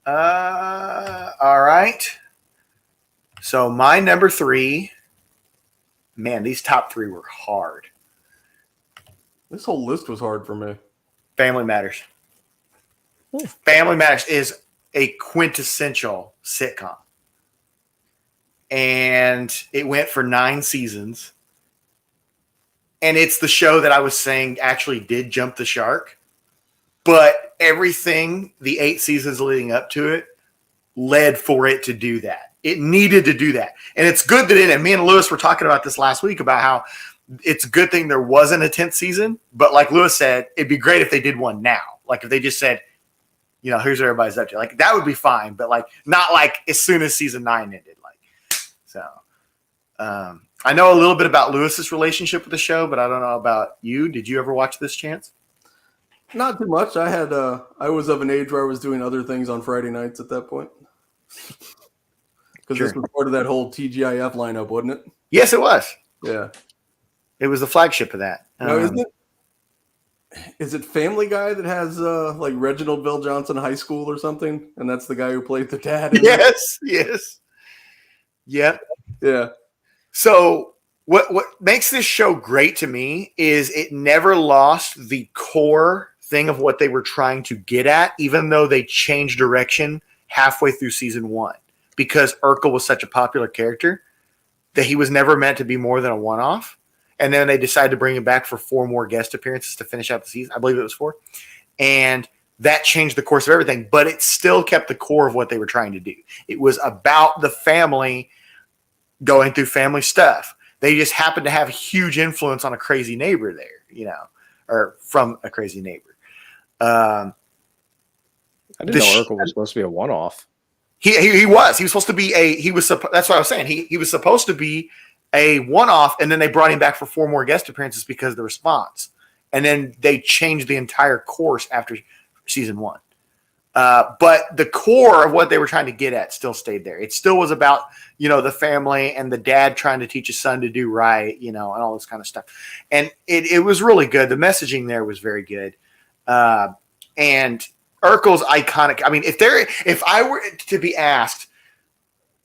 Speaker 1: All right. So my number 3, man, these top 3 were hard.
Speaker 2: This whole list was hard for me.
Speaker 1: Family Matters. Family Matters is a quintessential sitcom. And it went for 9 seasons. And it's the show that I was saying actually did jump the shark. But everything, the 8 seasons leading up to it, led for it to do that. It needed to do that. And it's good that it, and me and Lewis were talking about this last week about how it's a good thing there wasn't a 10th season. But like Lewis said, it'd be great if they did one now. Like if they just said, you know, here's what everybody's up to. Like that would be fine. But like not like as soon as season 9 ended. Like so. I know a little bit about Lewis's relationship with the show, but I don't know about you. Did you ever watch this, Chance?
Speaker 2: Not too much. I was of an age where I was doing other things on Friday nights at that point. Because this was part of that whole TGIF lineup, wasn't it?
Speaker 1: Yes, it was.
Speaker 2: Yeah.
Speaker 1: It was the flagship of that.
Speaker 2: No, is it Family Guy that has like Reginald Bill Johnson High School or something? And that's the guy who played the dad?
Speaker 1: Yes. Yep.
Speaker 2: Yeah.
Speaker 1: So what makes this show great to me is it never lost the core thing of what they were trying to get at, even though they changed direction halfway through season 1. Because Urkel was such a popular character that he was never meant to be more than a one-off. And then they decided to bring him back for 4 more guest appearances to finish out the season. I believe it was 4. And that changed the course of everything, but it still kept the core of what they were trying to do. It was about the family going through family stuff. They just happened to have a huge influence on a crazy neighbor there, you know, or from a crazy neighbor.
Speaker 3: I didn't know Urkel was supposed to be a one-off.
Speaker 1: He was supposed to be that's what I was saying. He was supposed to be a one-off, and then they brought him back for 4 more guest appearances because of the response. And then they changed the entire course after season 1. But the core of what they were trying to get at still stayed there. It still was about, you know, the family and the dad trying to teach his son to do right, you know, and all this kind of stuff. And it was really good. The messaging there was very good. And Urkel's iconic. I mean, if I were to be asked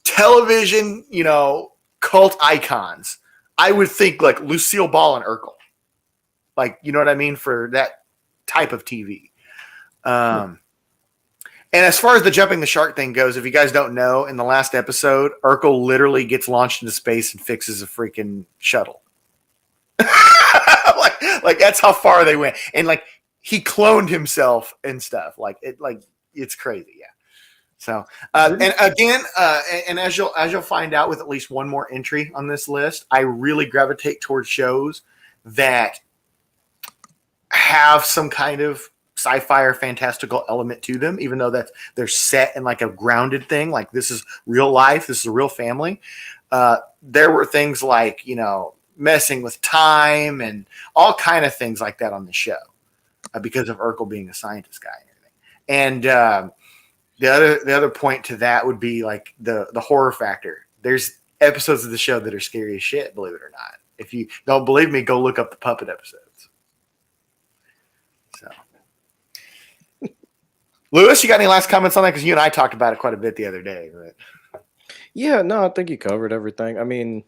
Speaker 1: television, you know, cult icons, I would think like Lucille Ball and Urkel. Like, you know what I mean? For that type of TV. And as far as the jumping the shark thing goes, if you guys don't know, in the last episode, Urkel literally gets launched into space and fixes a freaking shuttle. like that's how far they went. And like he cloned himself and stuff. Like it's crazy, yeah. So and again, and as you'll find out with at least one more entry on this list, I really gravitate towards shows that have some kind of sci-fi or fantastical element to them, even though that they're set in like a grounded thing. Like this is real life. This is a real family. There were things like, you know, messing with time and all kind of things like that on the show because of Urkel being a scientist guy and everything. And the other point to that would be like the horror factor. There's episodes of the show that are scary as shit, believe it or not. If you don't believe me, go look up the puppet episodes. So, Lewis, you got any last comments on that? Because you and I talked about it quite a bit the other day. Right?
Speaker 3: Yeah, no, I think you covered everything. I mean,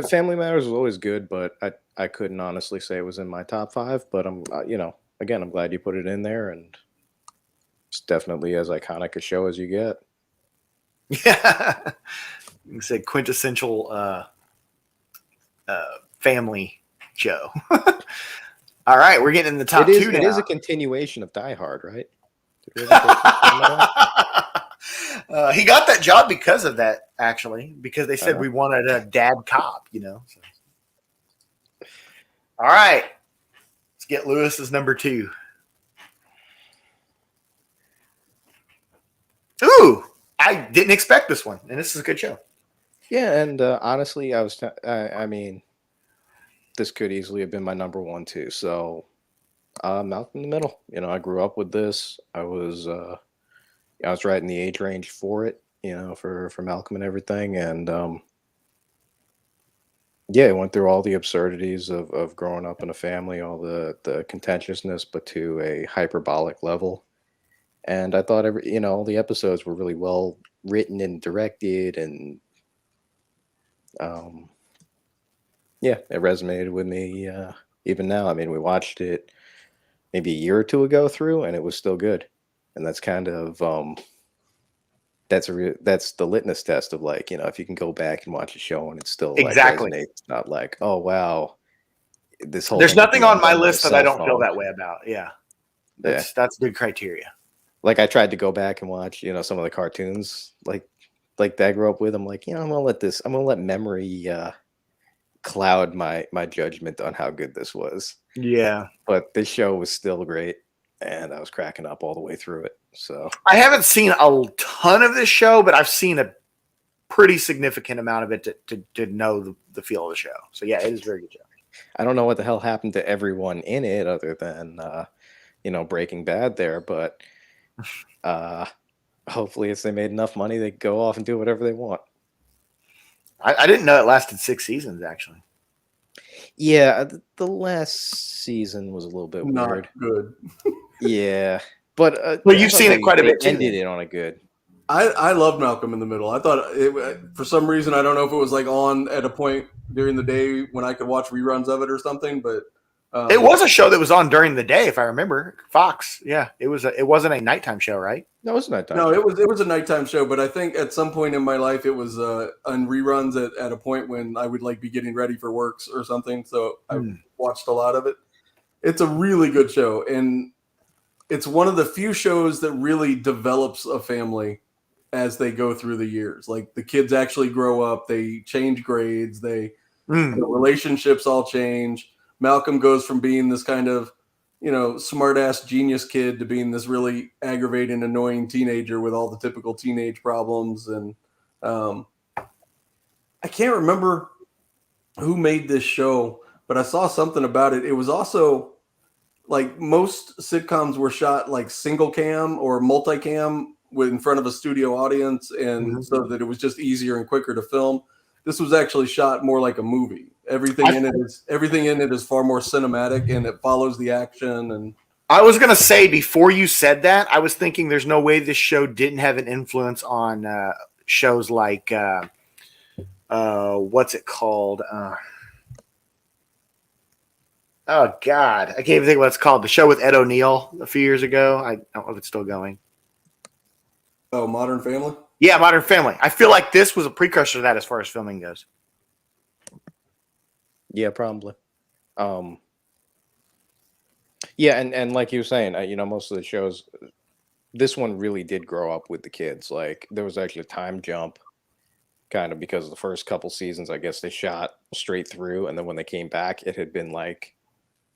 Speaker 3: Family Matters was always good, but I couldn't honestly say it was in my top 5. But I'm, you know, again, I'm glad you put it in there, and it's definitely as iconic a show as you get.
Speaker 1: Yeah, you can say quintessential family show. All right, we're getting in the top 2 now.
Speaker 3: It is a continuation of Die Hard, right?
Speaker 1: He got that job because of that, actually, because they said we wanted a dad cop, you know. So. All right, let's get Lewis's number 2. Ooh, I didn't expect this one, and this is a good show.
Speaker 3: Yeah, and honestly, I mean, this could easily have been my number 1 too. So, out in the middle. You know, I grew up with this. I was right in the age range for it. You know, for Malcolm and everything, and yeah, it went through all the absurdities of growing up in a family, all the contentiousness, but to a hyperbolic level. And I thought all the episodes were really well written and directed, and yeah, it resonated with me even now. I mean, we watched it maybe a year or two ago through, and it was still good. And that's kind of that's the litmus test of, like, if you can go back and watch a show and it still like
Speaker 1: Exactly.
Speaker 3: resonates. It's not like, oh wow, this whole
Speaker 1: There's
Speaker 3: thing could
Speaker 1: nothing
Speaker 3: be
Speaker 1: on my
Speaker 3: undone with a
Speaker 1: list that I
Speaker 3: cell
Speaker 1: don't feel
Speaker 3: phone.
Speaker 1: that way about. Yeah.
Speaker 3: Yeah.
Speaker 1: That's good criteria.
Speaker 3: Like, I tried to go back and watch, some of the cartoons like that I grew up with. I'm like, I'm gonna let memory cloud my judgment on how good this was.
Speaker 1: Yeah.
Speaker 3: But this show was still great, and I was cracking up all the way through it. So
Speaker 1: I haven't seen a ton of this show, but I've seen a pretty significant amount of it to know the feel of the show. So yeah, it is a very good show.
Speaker 3: I don't know what the hell happened to everyone in it other than Breaking Bad there, but hopefully if they made enough money, they go off and do whatever they want.
Speaker 1: I didn't know it lasted 6 seasons, actually.
Speaker 3: Yeah, the last season was a little bit
Speaker 2: Not
Speaker 3: weird.
Speaker 2: good.
Speaker 3: Yeah, but
Speaker 1: Well, you've seen it quite a bit too.
Speaker 3: Ended it on a good.
Speaker 2: I love Malcolm in the Middle. I thought for some reason, I don't know if it was like on at a point during the day when I could watch reruns of it or something, but
Speaker 1: it was a show that was on during the day, if I remember. Fox, yeah, it wasn't a nighttime show, right?
Speaker 3: No, it was nighttime.
Speaker 2: No, it was a nighttime show, but I think at some point in my life it was on reruns at a point when I would like be getting ready for works or something. So I watched a lot of it. It's a really good show, and it's one of the few shows that really develops a family as they go through the years. Like, the kids actually grow up, they change grades, the relationships all change. Malcolm goes from being this kind of, smart ass genius kid to being this really aggravating, annoying teenager with all the typical teenage problems. And I can't remember who made this show, but I saw something about it. It was also like most sitcoms were shot like single cam or multicam in front of a studio audience, and so that it was just easier and quicker to film. This was actually shot more like a movie. Everything in it is far more cinematic, and it follows the action. And
Speaker 1: I was gonna say, before you said that, I was thinking there's no way this show didn't have an influence on shows like what's it called? Oh God, I can't even think what it's called. The show with Ed O'Neill a few years ago. I don't know if it's still going.
Speaker 2: Oh, Modern Family?
Speaker 1: Yeah, Modern Family. I feel like this was a precursor to that as far as filming goes.
Speaker 3: Yeah, probably. Yeah, and like you were saying, most of the shows, this one really did grow up with the kids. Like, there was actually a time jump, kind of, because the first couple seasons, I guess they shot straight through, and then when they came back, it had been like,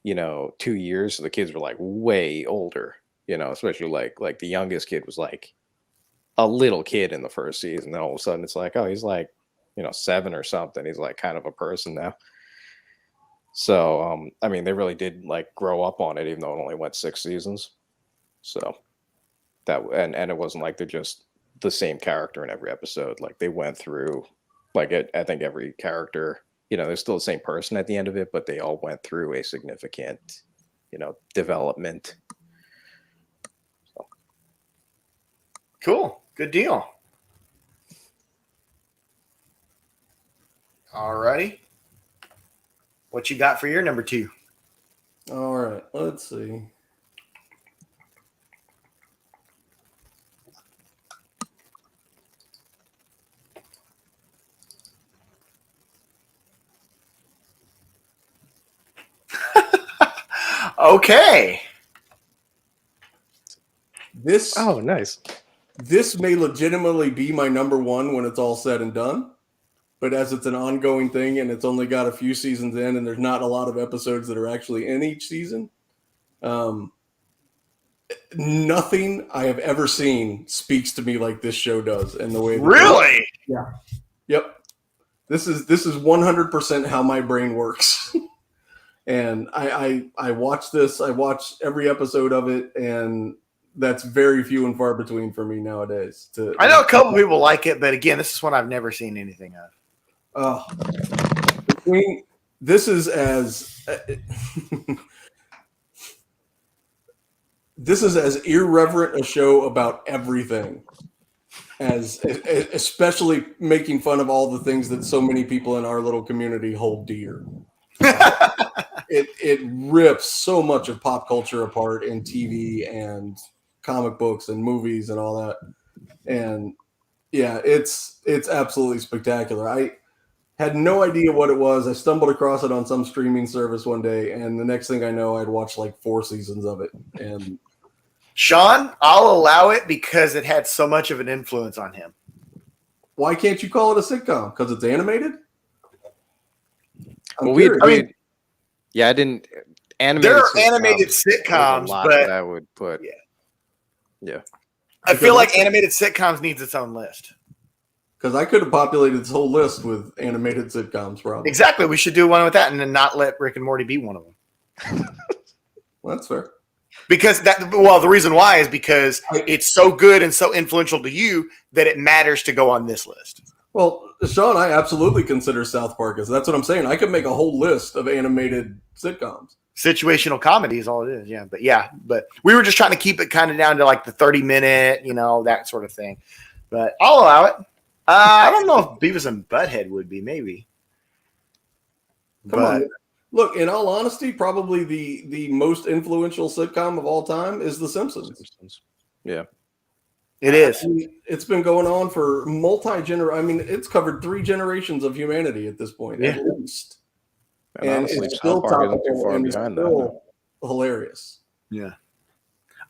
Speaker 3: 2 years, so the kids were like way older. Especially like the youngest kid was like a little kid in the first season. Then all of a sudden, it's like, oh, he's like 7 or something. He's like kind of a person now. So, I mean, they really did like grow up on it, even though it only went 6 seasons. So that, and it wasn't like they're just the same character in every episode. Like, they went through, like, I think every character, they're still the same person at the end of it, but they all went through a significant, development. So.
Speaker 1: Cool. Good deal. All righty. What you got for your number 2?
Speaker 2: All right, let's see.
Speaker 1: Okay.
Speaker 3: Oh, nice.
Speaker 2: This may legitimately be my number 1 when it's all said and done. But as it's an ongoing thing and it's only got a few seasons in and there's not a lot of episodes that are actually in each season, nothing I have ever seen speaks to me like this show does. And the way
Speaker 1: really,
Speaker 2: yeah, yep, this is 100% how my brain works. And I watch this. I watch every episode of it, and that's very few and far between for me nowadays.
Speaker 1: I know a couple people like it, but again, this is one I've never seen anything of.
Speaker 2: This is as this is as irreverent a show about everything as especially making fun of all the things that so many people in our little community hold dear. It rips so much of pop culture apart in TV and comic books and movies and all that. And yeah, it's absolutely spectacular. I had no idea what it was. I stumbled across it on some streaming service one day, and the next thing I know, I'd watched like 4 seasons of it. And
Speaker 1: Sean, I'll allow it because it had so much of an influence on him.
Speaker 2: why can't you call it a sitcom? Because it's animated?
Speaker 3: I didn't. Animated
Speaker 1: there are
Speaker 3: sitcoms,
Speaker 1: animated sitcoms, but
Speaker 3: I would put. Yeah.
Speaker 1: I feel like animated sitcoms needs its own list.
Speaker 2: Because I could have populated this whole list with animated sitcoms, probably.
Speaker 1: Exactly. We should do one with that and then not let Rick and Morty be one of them.
Speaker 2: Well, that's fair.
Speaker 1: Because the reason why is because it's so good and so influential to you that it matters to go on this list.
Speaker 2: Well, Sean, I absolutely consider South Park as that's what I'm saying. I could make a whole list of animated sitcoms.
Speaker 1: Situational comedy is all it is. But we were just trying to keep it kind of down to like the 30-minute, that sort of thing. But I'll allow it. I don't know if Beavis and Butthead would be, maybe.
Speaker 2: Come on. Look, in all honesty, probably the most influential sitcom of all time is The Simpsons.
Speaker 3: Yeah.
Speaker 1: It is.
Speaker 2: I mean, it's been going on for it's covered 3 generations of humanity at this point, at least.
Speaker 3: And honestly,
Speaker 2: it's still topical and it's still hilarious.
Speaker 1: Yeah.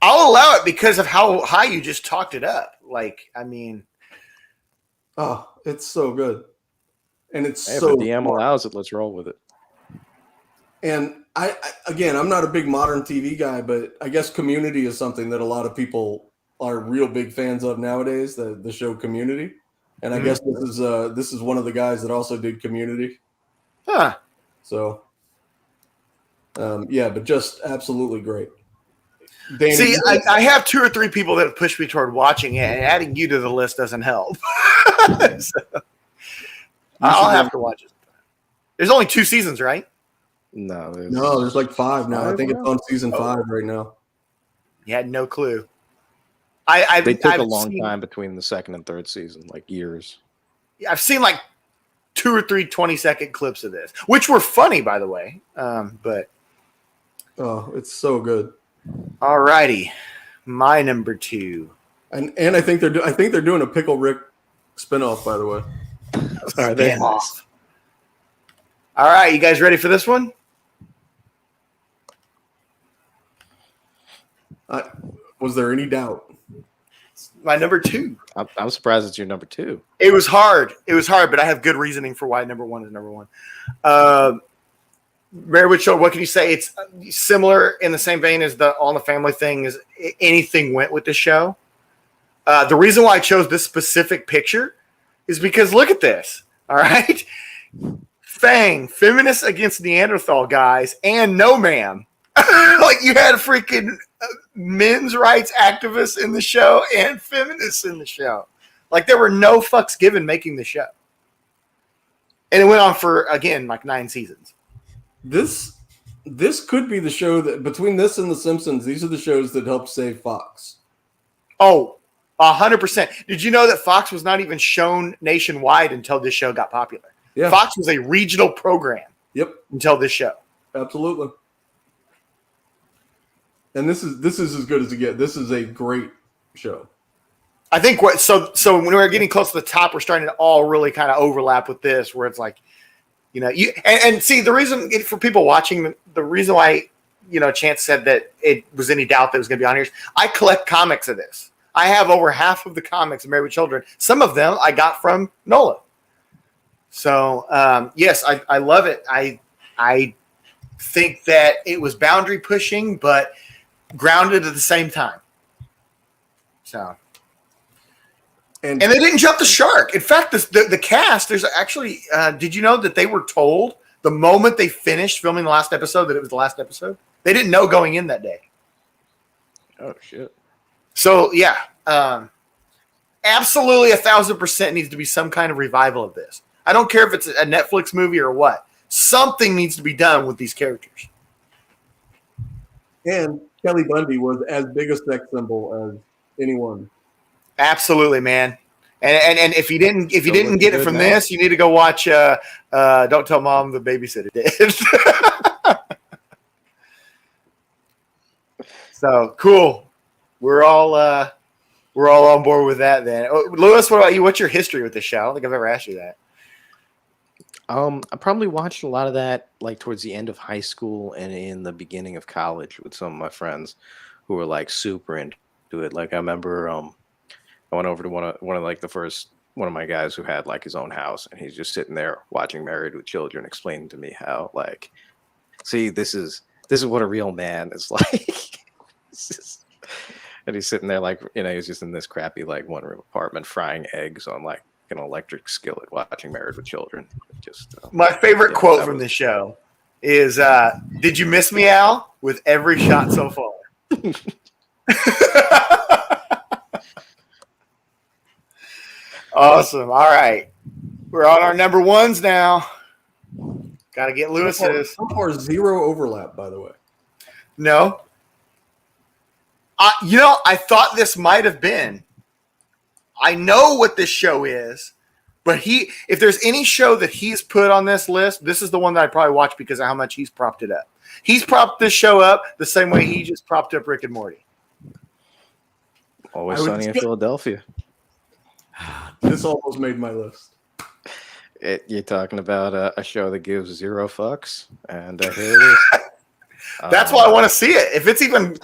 Speaker 1: I'll allow it because of how high you just talked it up.
Speaker 2: Oh, it's so good. And it's
Speaker 3: if
Speaker 2: so
Speaker 3: the DM allows it, let's roll with it.
Speaker 2: And I'm not a big modern TV guy, but I guess Community is something that a lot of people are real big fans of nowadays, the show Community. And I guess this is one of the guys that also did Community.
Speaker 1: Huh.
Speaker 2: So, but just absolutely great.
Speaker 1: Danny, see, I have 2 or 3 people that have pushed me toward watching it, and adding you to the list doesn't help. So, I'll have to watch it. There's only 2 seasons, right?
Speaker 2: No, there's like 5 now. I think it's on season 5 right now.
Speaker 1: You had no clue.
Speaker 3: They took a long time between the 2nd and 3rd season, like years.
Speaker 1: I've seen like 2 or 3 20-second clips of this, which were funny, by the way. But
Speaker 2: it's so good.
Speaker 1: All righty, my number 2,
Speaker 2: and I think they're doing a Pickle Rick spinoff, by the way.
Speaker 1: Spinoff. All right, you guys ready for this one?
Speaker 2: Was there any doubt?
Speaker 1: My number 2.
Speaker 3: I'm surprised it's your number 2.
Speaker 1: It was hard, but I have good reasoning for why number 1 is number 1. Mary Show, what can you say? It's similar in the same vein as the All in the Family thing. Is anything went with the show? The reason why I chose this specific picture is because look at this. All right, Fang, feminists against Neanderthal guys, and No Man. Like you had a freaking men's rights activists in the show and feminists in the show. Like there were no fucks given making the show, and it went on for again like 9 seasons.
Speaker 2: This could be the show that between this and The Simpsons, these are the shows that helped save Fox.
Speaker 1: Oh, 100%. Did you know that Fox was not even shown nationwide until this show got popular? Yeah. Fox was a regional program.
Speaker 2: Yep. Until this show. Absolutely. And this is as good as it gets. This is a great show.
Speaker 1: I think so when we're getting close to the top, we're starting to all really kind of overlap with this, where it's like, and see the reason for people watching, the reason why, Chance said that it was any doubt that it was going to be on here. I collect comics of this. I have over half of the comics of Married with Children. Some of them I got from Nola. So yes, I love it. I think that it was boundary pushing, but grounded at the same time. So. And they didn't jump the shark. In fact, the cast, there's actually, did you know that they were told the moment they finished filming the last episode that it was the last episode? They didn't know going in that day.
Speaker 3: Oh, shit.
Speaker 1: So, yeah. Absolutely 1,000% needs to be some kind of revival of this. I don't care if it's a Netflix movie or what. Something needs to be done with these characters.
Speaker 2: And Kelly Bundy was as big a sex symbol as anyone.
Speaker 1: Absolutely, man. And if you didn't get it from this, you need to go watch Don't Tell Mom the Babysitter Did. So cool. We're all on board with that then. Lewis, what about you? What's your history with this show? I don't think I've ever asked you that.
Speaker 3: I probably watched a lot of that like towards the end of high school and in the beginning of college with some of my friends who were like super into it. Like I remember I went over to one of like the first one of my guys who had like his own house, and he's just sitting there watching Married with Children, explaining to me how like, see, this is what a real man is like. And he's sitting there like, you know, he's just in this crappy like one room apartment frying eggs on like an electric skillet watching Married with Children. Just
Speaker 1: my favorite quote from the show is "Did you miss me, Al? With every shot so far." Awesome. All right, we're on our number ones now. Got to get Lewis's.
Speaker 2: So far, zero overlap, by the way.
Speaker 1: No. I thought this might have been. I know what this show is, but if there's any show that he's put on this list, this is the one that I probably watch because of how much he's propped it up. He's propped this show up the same way he just propped up Rick and Morty.
Speaker 3: Always Sunny in Philadelphia.
Speaker 2: This almost made my list.
Speaker 3: You're talking about a show that gives zero fucks, and here it is.
Speaker 1: That's why I want to see it. If it's even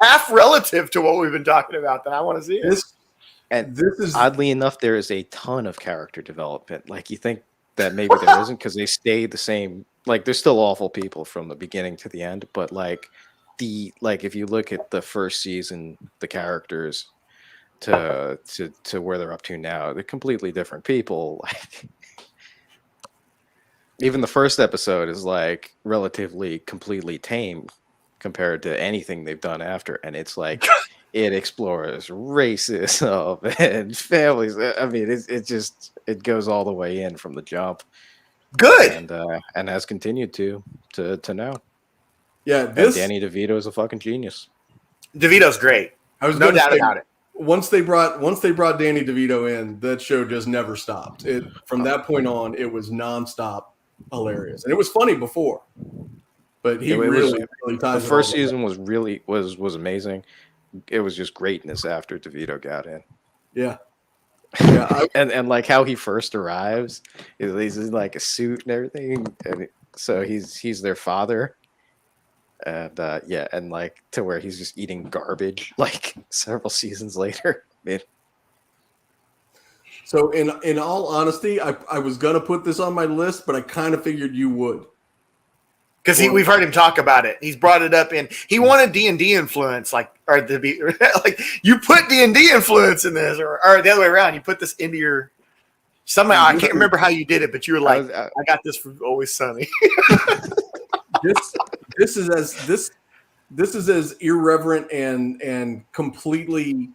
Speaker 1: half relative to what we've been talking about, then I want to see it.
Speaker 3: This is oddly enough, there is a ton of character development. Like you think that maybe there isn't because they stay the same. Like they're still awful people from the beginning to the end, but like if you look at the first season, the characters to where they're up to now, they're completely different people. Like even the first episode is like relatively completely tame compared to anything they've done after, and it's like it explores racism and families. I mean, it goes all the way in from the jump.
Speaker 1: Good,
Speaker 3: and has continued to now.
Speaker 2: Yeah,
Speaker 3: and Danny DeVito is a fucking genius.
Speaker 1: DeVito's great.
Speaker 2: I was
Speaker 1: no doubt about it.
Speaker 2: Once they brought Danny DeVito in, that show just never stopped. From that point on, it was nonstop hilarious, and it was funny before. But he really ties
Speaker 3: the first season was really was amazing. It was just greatness after DeVito got in.
Speaker 2: Yeah.
Speaker 3: and like how he first arrives, he's in like a suit and everything, and so he's their father, and and like to where he's just eating garbage like several seasons later. Man.
Speaker 2: So in all honesty, I was gonna put this on my list, but I kind of figured you would.
Speaker 1: Because we've heard him talk about it. He's brought it up in. He wanted D&D influence, like you put D&D influence in this, or the other way around. You put this into your somehow. I can't remember how you did it, but you were like, I got this from Always Sunny.
Speaker 2: This is as irreverent and completely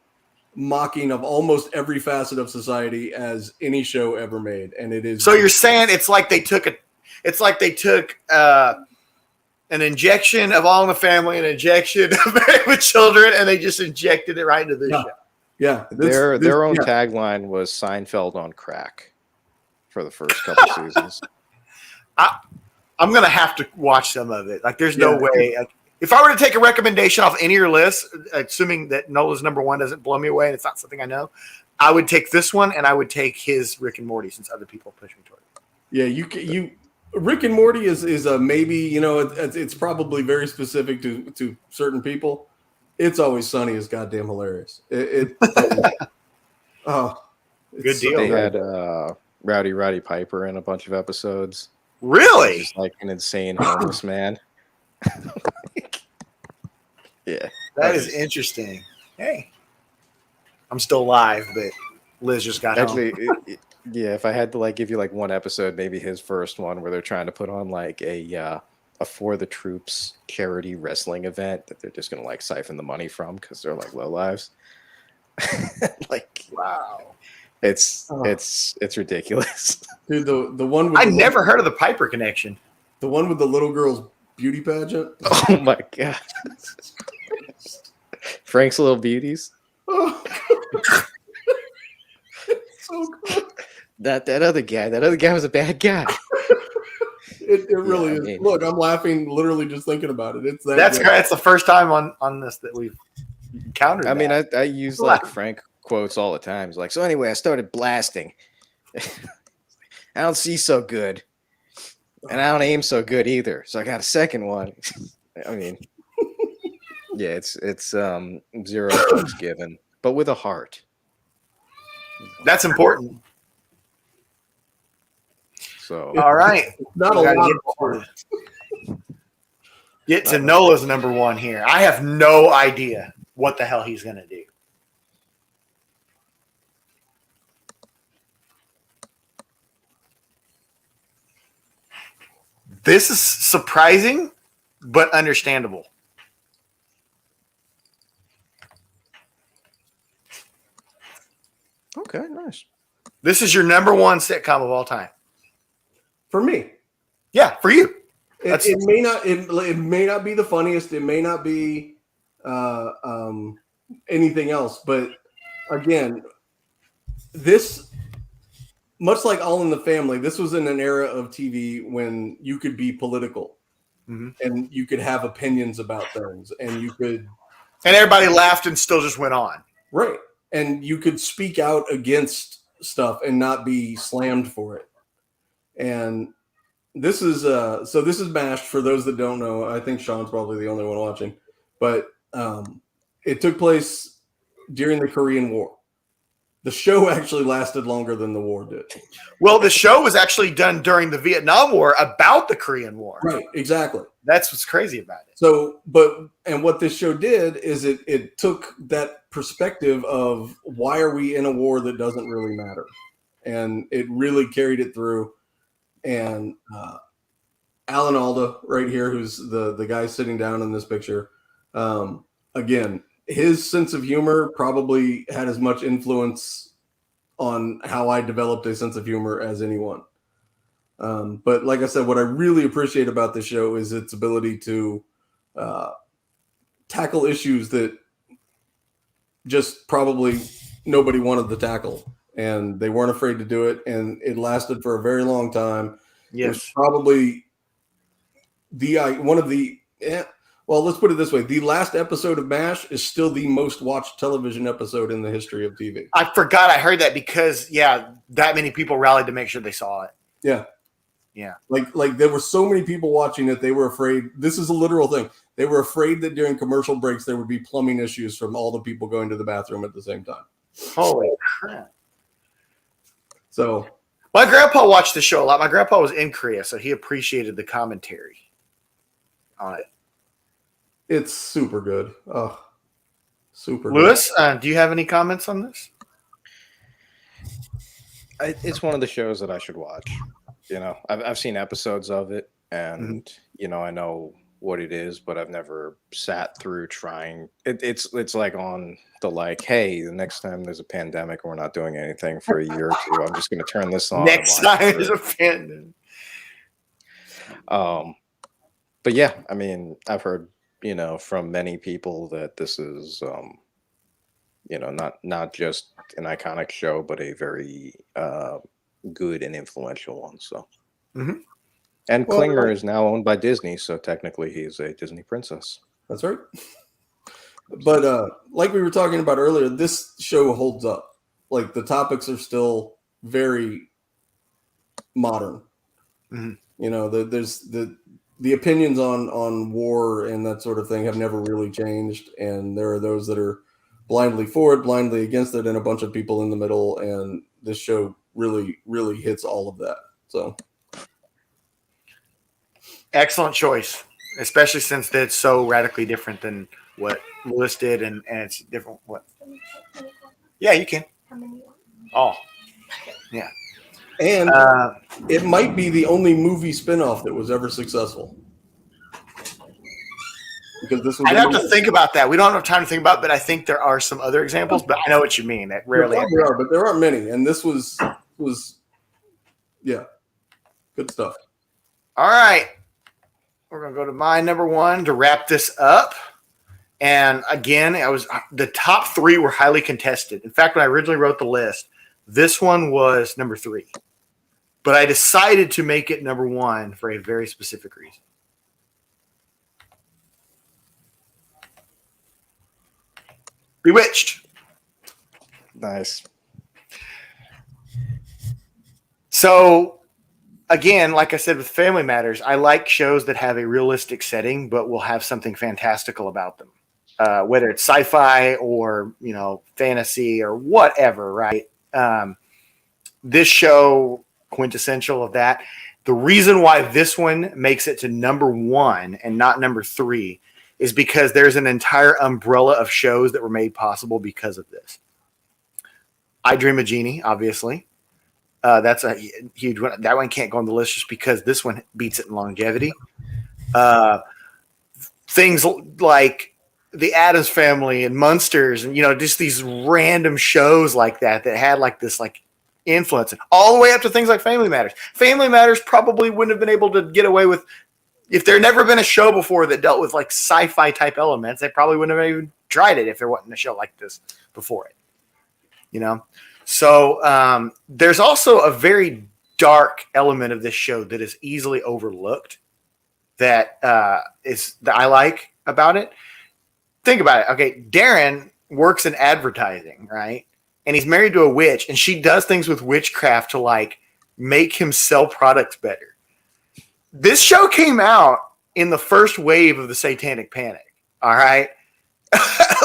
Speaker 2: mocking of almost every facet of society as any show ever made, and it is.
Speaker 1: So you're saying it's like they took an injection of All in the Family, an injection of Married with Children, and they just injected it right into this show.
Speaker 2: Yeah.
Speaker 3: Their own tagline was Seinfeld on crack for the first couple seasons.
Speaker 1: I'm going to have to watch some of it. Like, there's no way. If I were to take a recommendation off any of your lists, assuming that Nola's number one doesn't blow me away and it's not something I know, I would take this one, and I would take his Rick and Morty since other people push me toward it.
Speaker 2: Yeah, you Rick and Morty is a maybe, you know, it's probably very specific to certain people. It's Always Sunny is goddamn hilarious. Good
Speaker 1: deal.
Speaker 3: They had Rowdy Roddy Piper in a bunch of episodes.
Speaker 1: Really?
Speaker 3: Just like an insane homeless man. Yeah.
Speaker 1: That is interesting. Hey. I'm still live, but Liz just got home.
Speaker 3: Yeah, if I had to like give you like one episode, maybe his first one where they're trying to put on like a For the Troops charity wrestling event that they're just gonna like siphon the money from because they're like low lives. Like
Speaker 1: wow,
Speaker 3: it's ridiculous.
Speaker 2: Dude, the one with
Speaker 1: never heard of the Piper connection.
Speaker 2: The one with the little girl's beauty pageant.
Speaker 3: Oh my god. Frank's Little Beauties.
Speaker 2: Oh, so good.
Speaker 3: That other guy was a bad guy.
Speaker 2: It really
Speaker 3: I
Speaker 2: is.
Speaker 3: mean-
Speaker 2: Look, I'm laughing literally just thinking about it. It's
Speaker 1: That's
Speaker 2: good.
Speaker 1: great. It's the first time on this that we've encountered.
Speaker 3: I mean,
Speaker 1: that.
Speaker 3: I use like Frank quotes all the time. It's like, so anyway, I started blasting. I don't see so good, and I don't aim so good either. So I got a second one. I mean, yeah, it's zero fucks given, but with a heart.
Speaker 1: That's important.
Speaker 3: So
Speaker 1: All right,
Speaker 2: Not
Speaker 1: we
Speaker 2: a
Speaker 1: gotta
Speaker 2: lot
Speaker 1: get
Speaker 2: of hard.
Speaker 1: get to Nola's number one here. I have no idea what the hell he's gonna do. This is surprising, but understandable.
Speaker 3: okay, nice.
Speaker 1: This is your number one sitcom of all time.
Speaker 2: For me.
Speaker 1: Yeah, for you.
Speaker 2: It may not. It may not be the funniest. It may not be anything else. But again, this, much like All in the Family, this was in an era of TV when you could be political and you could have opinions about things, and you could,
Speaker 1: and everybody laughed and still just went on.
Speaker 2: right, and you could speak out against stuff and not be slammed for it. And this is so this is MASH, for those that don't know. I think Sean's probably the only one watching, but it took place during the Korean War. The show actually lasted longer than the war did.
Speaker 1: Well, the show was actually done during the Vietnam War about the Korean War.
Speaker 2: Right, exactly.
Speaker 1: That's what's crazy about it.
Speaker 2: So, and what this show did is it took that perspective of why are we in a war that doesn't really matter, and it really carried it through. And Alan Alda right here, who's the guy sitting down in this picture, again, his sense of humor probably had as much influence on how I developed a sense of humor as anyone. But like I said, what I really appreciate about this show is its ability to tackle issues that just probably nobody wanted to tackle. And they weren't afraid to do it. And it lasted for a very long time.
Speaker 1: Yes.
Speaker 2: It was probably well, let's put it this way. The last episode of MASH is still the most watched television episode in the history of TV.
Speaker 1: I forgot I heard that because, that many people rallied to make sure they saw it.
Speaker 2: Yeah.
Speaker 1: Yeah.
Speaker 2: Like there were so many people watching it, they were afraid. This is a literal thing. They were afraid that during commercial breaks, there would be plumbing issues from all the people going to the bathroom at the same time.
Speaker 1: Holy crap.
Speaker 2: So
Speaker 1: my grandpa watched the show a lot. My grandpa was in Korea, so he appreciated the commentary on it.
Speaker 2: it's super good. Oh, super
Speaker 1: Lewis, do you have any comments on this?
Speaker 3: It's one of the shows that I should watch. You know, I've seen episodes of it, and you know, I know what it is, but I've never sat through trying. It's like on the hey, the next time there's a pandemic and we're not doing anything for a year or two, I'm just going to turn this on.
Speaker 1: Next time there's a pandemic.
Speaker 3: But yeah, I mean, I've heard, you know, from many people that this is, you know, not just an iconic show, but a very good and influential one. So, and Klinger is now owned by Disney, so technically he's a Disney princess.
Speaker 2: That's right. But like we were talking about earlier, this show holds up. Like the topics are still very modern. You know, there's the opinions on war and that sort of thing have never really changed, and there are those that are blindly for it, blindly against it, and a bunch of people in the middle. And this show really, really hits all of that. So,
Speaker 1: excellent choice, especially since it's so radically different than what Lewis did, and it's different. What? Yeah, you can. Oh, yeah.
Speaker 2: And it might be the only movie spinoff that was ever successful. Because this was
Speaker 1: I'd have to think about that. We don't have time to think about it, but I think there are some other examples, but I know what you mean. That rarely
Speaker 2: there are, but there aren't many. And this was yeah, good stuff.
Speaker 1: All right. We're going to go to my number one to wrap this up. And again, the top 3 were highly contested. In fact, when I originally wrote the list, this one was number 3. But I decided to make it number 1 for a very specific reason. Bewitched.
Speaker 3: Nice.
Speaker 1: So, again, like I said with Family Matters, I like shows that have a realistic setting, but will have something fantastical about them. Whether it's sci-fi or, fantasy or whatever, right? This show, quintessential of that. The reason why this one makes it to number 1 and not number 3 is because there's an entire umbrella of shows that were made possible because of this. I Dream of Jeannie, obviously. That's a huge one. That one can't go on the list just because this one beats it in longevity. Things like The Addams Family and Munsters and, just these random shows like that had like this like influence, all the way up to things like Family Matters. Family Matters probably wouldn't have been able to get away with, if there had never been a show before that dealt with like sci-fi type elements, they probably wouldn't have even tried it if there wasn't a show like this before it. So there's also a very dark element of this show that is easily overlooked that I like about it. Think about it. Okay, Darren works in advertising, right? And he's married to a witch, and she does things with witchcraft to like make him sell products better. This show came out in the first wave of the Satanic Panic. All right.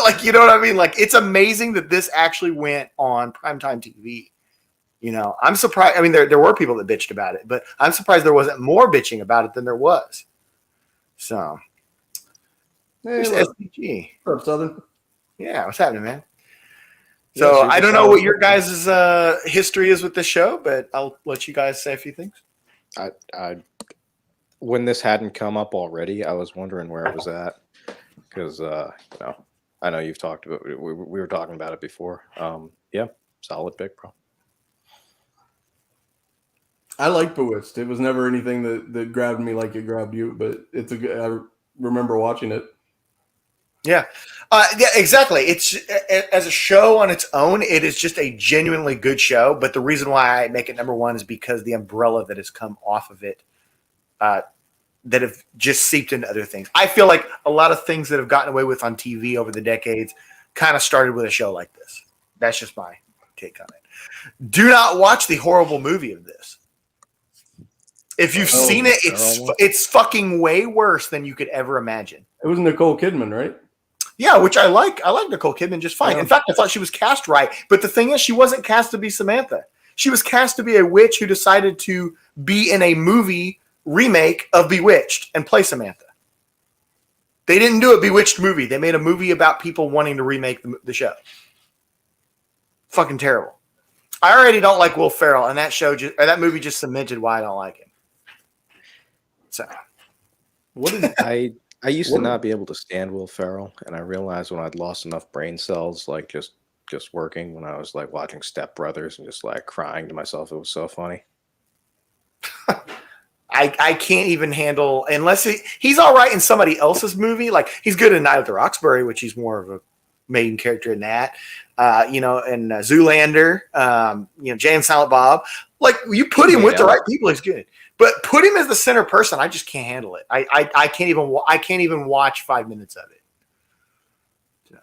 Speaker 1: Like, you know what I mean? Like, it's amazing that this actually went on primetime TV. I'm surprised. I mean, there were people that bitched about it, but I'm surprised there wasn't more bitching about it than there was. So,
Speaker 2: hey,
Speaker 1: SDG.
Speaker 2: What's up, Southern?
Speaker 1: Yeah, what's happening, man? So, I don't know what your guys' history is with this show, but I'll let you guys say a few things.
Speaker 3: I when this hadn't come up already, I was wondering where it was at. Because I know you've talked about we were talking about it before. Yeah, solid pick, bro.
Speaker 2: I like Bewitched. It was never anything that grabbed me like it grabbed you, but it's a good. I remember watching it.
Speaker 1: Yeah, exactly. It's as a show on its own, it is just a genuinely good show. But the reason why I make it number 1 is because the umbrella that has come off of it. That have just seeped into other things. I feel like a lot of things that have gotten away with on TV over the decades kind of started with a show like this. That's just my take on it. Do not watch the horrible movie of this. If you've seen it, it's fucking way worse than you could ever imagine.
Speaker 2: It was Nicole Kidman, right?
Speaker 1: Yeah, which I like. I like Nicole Kidman just fine. In fact, I thought she was cast right. But the thing is, she wasn't cast to be Samantha. She was cast to be a witch who decided to be in a movie remake of Bewitched and play Samantha. They didn't do a Bewitched movie. They made a movie about people wanting to remake the show. Fucking terrible. I already don't like Will Ferrell, and that movie just cemented why I don't like him. So,
Speaker 3: I used to not be able to stand Will Ferrell, and I realized when I'd lost enough brain cells, like just working, when I was like watching Step Brothers and just like crying to myself, it was so funny.
Speaker 1: I can't even handle, unless he's all right in somebody else's movie. Like, he's good in Night of the Roxbury, which he's more of a main character in that. And Zoolander, Jay and Silent Bob. Like, you put him with the right people, he's good. But put him as the center person, I just can't handle it. I can't even watch 5 minutes of it. So,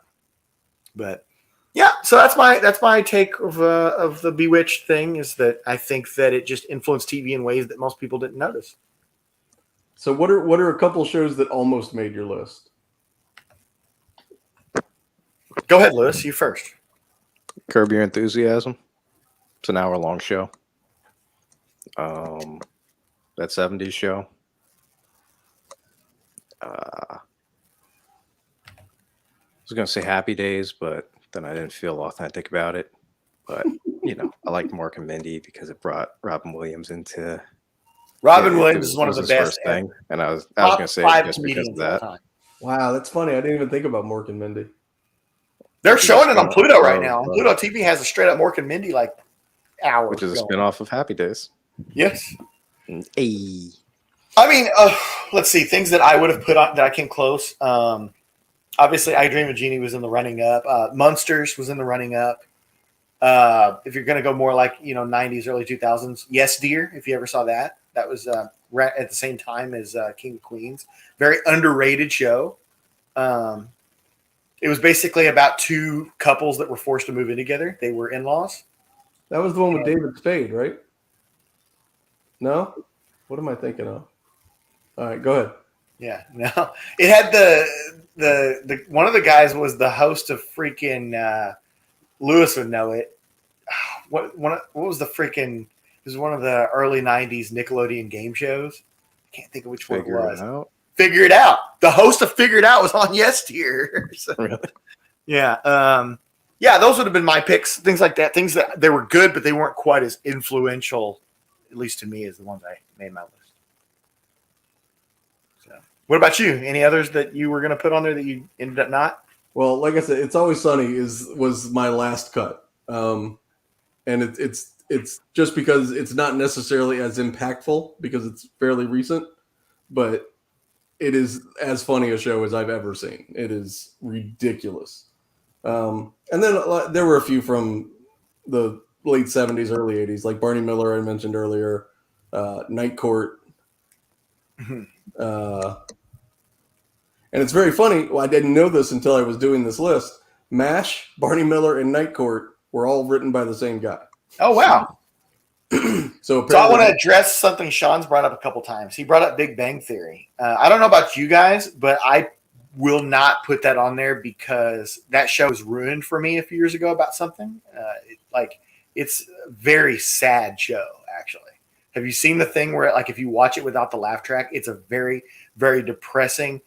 Speaker 1: but yeah, so that's my take of the Bewitched thing, is that I think that it just influenced TV in ways that most people didn't notice.
Speaker 2: So what are a couple shows that almost made your list?
Speaker 1: Go ahead, Lewis. You first.
Speaker 3: Curb Your Enthusiasm. It's an hour-long show. That 70s show. I was going to say Happy Days, but then I didn't feel authentic about it. But, I liked Mork and Mindy because it brought Robin Williams into...
Speaker 1: Robin Williams is one of the best.
Speaker 3: Thing, and I was going to say it just because of that.
Speaker 2: Wow, that's funny. I didn't even think about Mork and Mindy.
Speaker 1: They're showing it on Pluto right now. Pluto TV has a straight up Mork and Mindy like hour.
Speaker 3: Which is a spinoff of Happy Days.
Speaker 1: Yes.
Speaker 3: Hey.
Speaker 1: I mean, let's see, things that I would have put on that I came close. I Obviously, I Dream of Jeannie was in the running up. Munsters was in the running up. If you're going to go more like 90s, early 2000s, Yes Dear, if you ever saw that, that was right at the same time as King of Queens. Very underrated show. It was basically about two couples that were forced to move in together. They were in-laws.
Speaker 2: That was the one with David Spade, right? No? What am I thinking of? All right, go ahead.
Speaker 1: Yeah, no. It had the one of the guys was the host of freaking Lewis would know it. What was the freaking? It was one of the early '90s Nickelodeon game shows. I can't think of which one it was. Figure It Out. The host of Figure It Out was on Yes Dear. So,
Speaker 3: Really?
Speaker 1: Yeah. Yeah, those would have been my picks. Things like that. Things that they were good, but they weren't quite as influential, at least to me, as the ones I made my list. So, what about you? Any others that you were going to put on there that you ended up not?
Speaker 2: Well, like I said, It's Always Sunny was my last cut, and it's just because it's not necessarily as impactful because it's fairly recent, but it is as funny a show as I've ever seen. It is ridiculous. And then there were a few from the late 70s, early 80s, like Barney Miller I mentioned earlier, Night Court. And it's very funny. Well, I didn't know this until I was doing this list. MASH, Barney Miller, and Night Court were all written by the same guy.
Speaker 1: Oh, wow.
Speaker 2: So
Speaker 1: I want to address something Sean's brought up a couple times. He brought up Big Bang Theory. I don't know about you guys, but I will not put that on there because that show was ruined for me a few years ago about something. It's a very sad show, actually. Have you seen the thing where, like, if you watch it without the laugh track, it's a very, very depressing,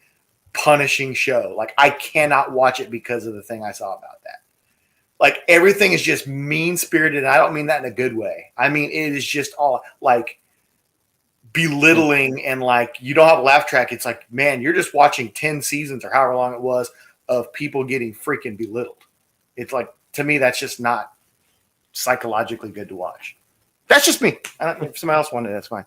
Speaker 1: punishing show. Like, I cannot watch it because of the thing I saw about that. Like, everything is just mean-spirited, and I don't mean that in a good way. I mean, it is just all, like, belittling, and, like, you don't have a laugh track. It's like, man, you're just watching 10 seasons or however long it was of people getting freaking belittled. It's like, to me, that's just not psychologically good to watch. That's just me. If somebody else wanted it, that's fine.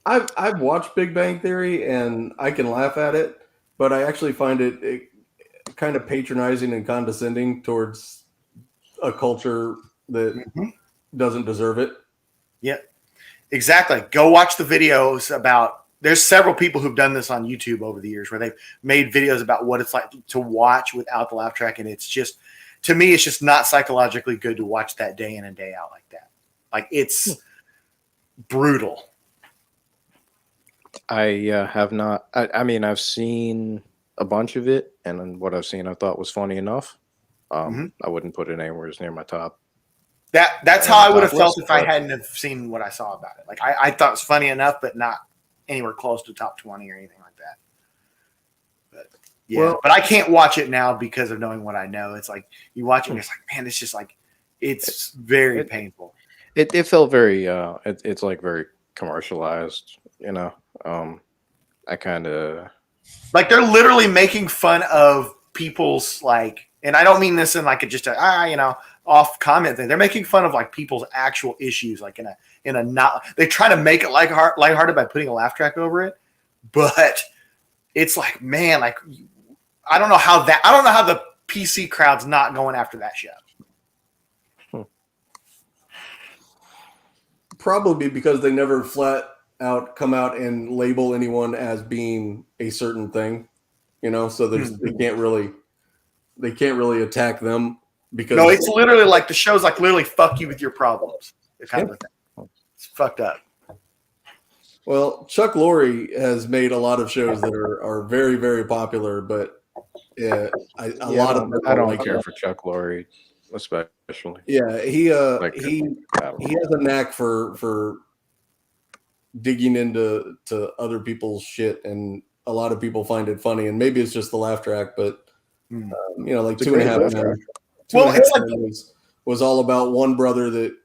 Speaker 2: I've watched Big Bang Theory, and I can laugh at it, but I actually find it kind of patronizing and condescending towards a culture that doesn't deserve it.
Speaker 1: Yeah, exactly. Go watch the videos about, there's several people who've done this on YouTube over the years where they've made videos about what it's like to watch without the laugh track. And it's just, to me, it's just not psychologically good to watch that day in and day out like that. Like, it's brutal.
Speaker 3: I have not. I mean, I've seen a bunch of it, and what I've seen I thought was funny enough. I wouldn't put it anywhere near my top.
Speaker 1: That's how I would have felt if I hadn't have seen what I saw about it. Like, I thought it was funny enough, but not anywhere close to top 20 or anything like that. But yeah, well, but I can't watch it now because of knowing what I know. It's like you watch it and it's like, man, it's just like, it's very painful.
Speaker 3: It felt very, it's like very commercialized, you know. I kind of
Speaker 1: like they're literally making fun of people's, like, and I don't mean this in like just a off comment thing. They're making fun of like people's actual issues, like in a not. They try to make it lighthearted by putting a laugh track over it, but it's like, man, like I don't know how the PC crowd's not going after that show.
Speaker 2: Probably because they never flat out come out and label anyone as being a certain thing, you know. So they can't really attack them because
Speaker 1: no, it's literally like the show's like literally fuck you with your problems. It's kind of a thing. It's fucked up.
Speaker 2: Well, Chuck Lorre has made a lot of shows that are very, very popular, but I don't
Speaker 3: care for Chuck Lorre, especially.
Speaker 2: Yeah, he has a knack for digging into other people's shit, and a lot of people find it funny. And maybe it's just the laugh track, but like Two and a Half Men was all about one brother that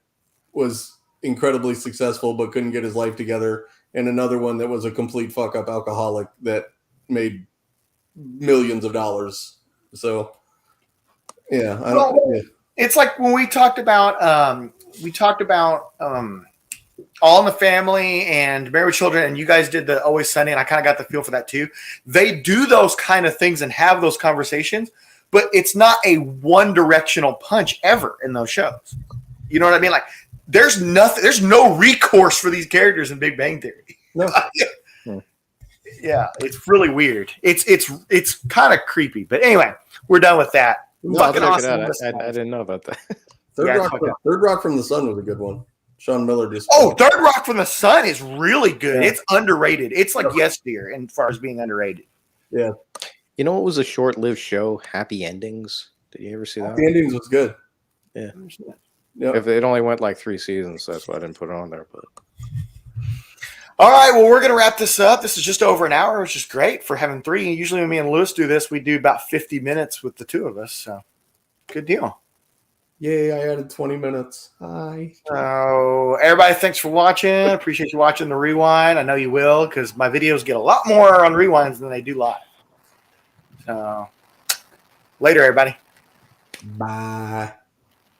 Speaker 2: was incredibly successful but couldn't get his life together, and another one that was a complete fuck up alcoholic that made millions of dollars. So yeah,
Speaker 1: it's like when we talked about All in the Family and Married with Children, and you guys did the Always Sunny, and I kind of got the feel for that too. They do those kind of things and have those conversations, but it's not a one-directional punch ever in those shows. You know what I mean? Like, there's no recourse for these characters in Big Bang Theory.
Speaker 2: No.
Speaker 1: Yeah, it's really weird. It's kind of creepy, but anyway, we're done with that.
Speaker 3: No, I'll
Speaker 1: Fucking
Speaker 3: check
Speaker 1: awesome.
Speaker 3: it out. I didn't know about that.
Speaker 2: Third Rock from the Sun was a good one. Sean Miller just.
Speaker 1: Oh, Third Rock from the Sun is really good.
Speaker 2: Yeah.
Speaker 1: It's underrated. It's like Yes Dear as far as being underrated.
Speaker 2: Yeah.
Speaker 3: You know what was a short-lived show? Happy Endings. Did you ever see that?
Speaker 2: The endings was good.
Speaker 3: Yeah.
Speaker 2: Yep.
Speaker 3: If it only went like 3 seasons, that's why I didn't put it on there. But
Speaker 1: All right, well, we're going to wrap this up. This is just over an hour, which is great for having 3. Usually when me and Lewis do this, we do about 50 minutes with the 2 of us. So good deal.
Speaker 2: Yay, I added 20 minutes. Hi.
Speaker 1: So everybody, thanks for watching. Appreciate you watching the rewind. I know you will, because my videos get a lot more on rewinds than they do live. So later, everybody.
Speaker 2: Bye.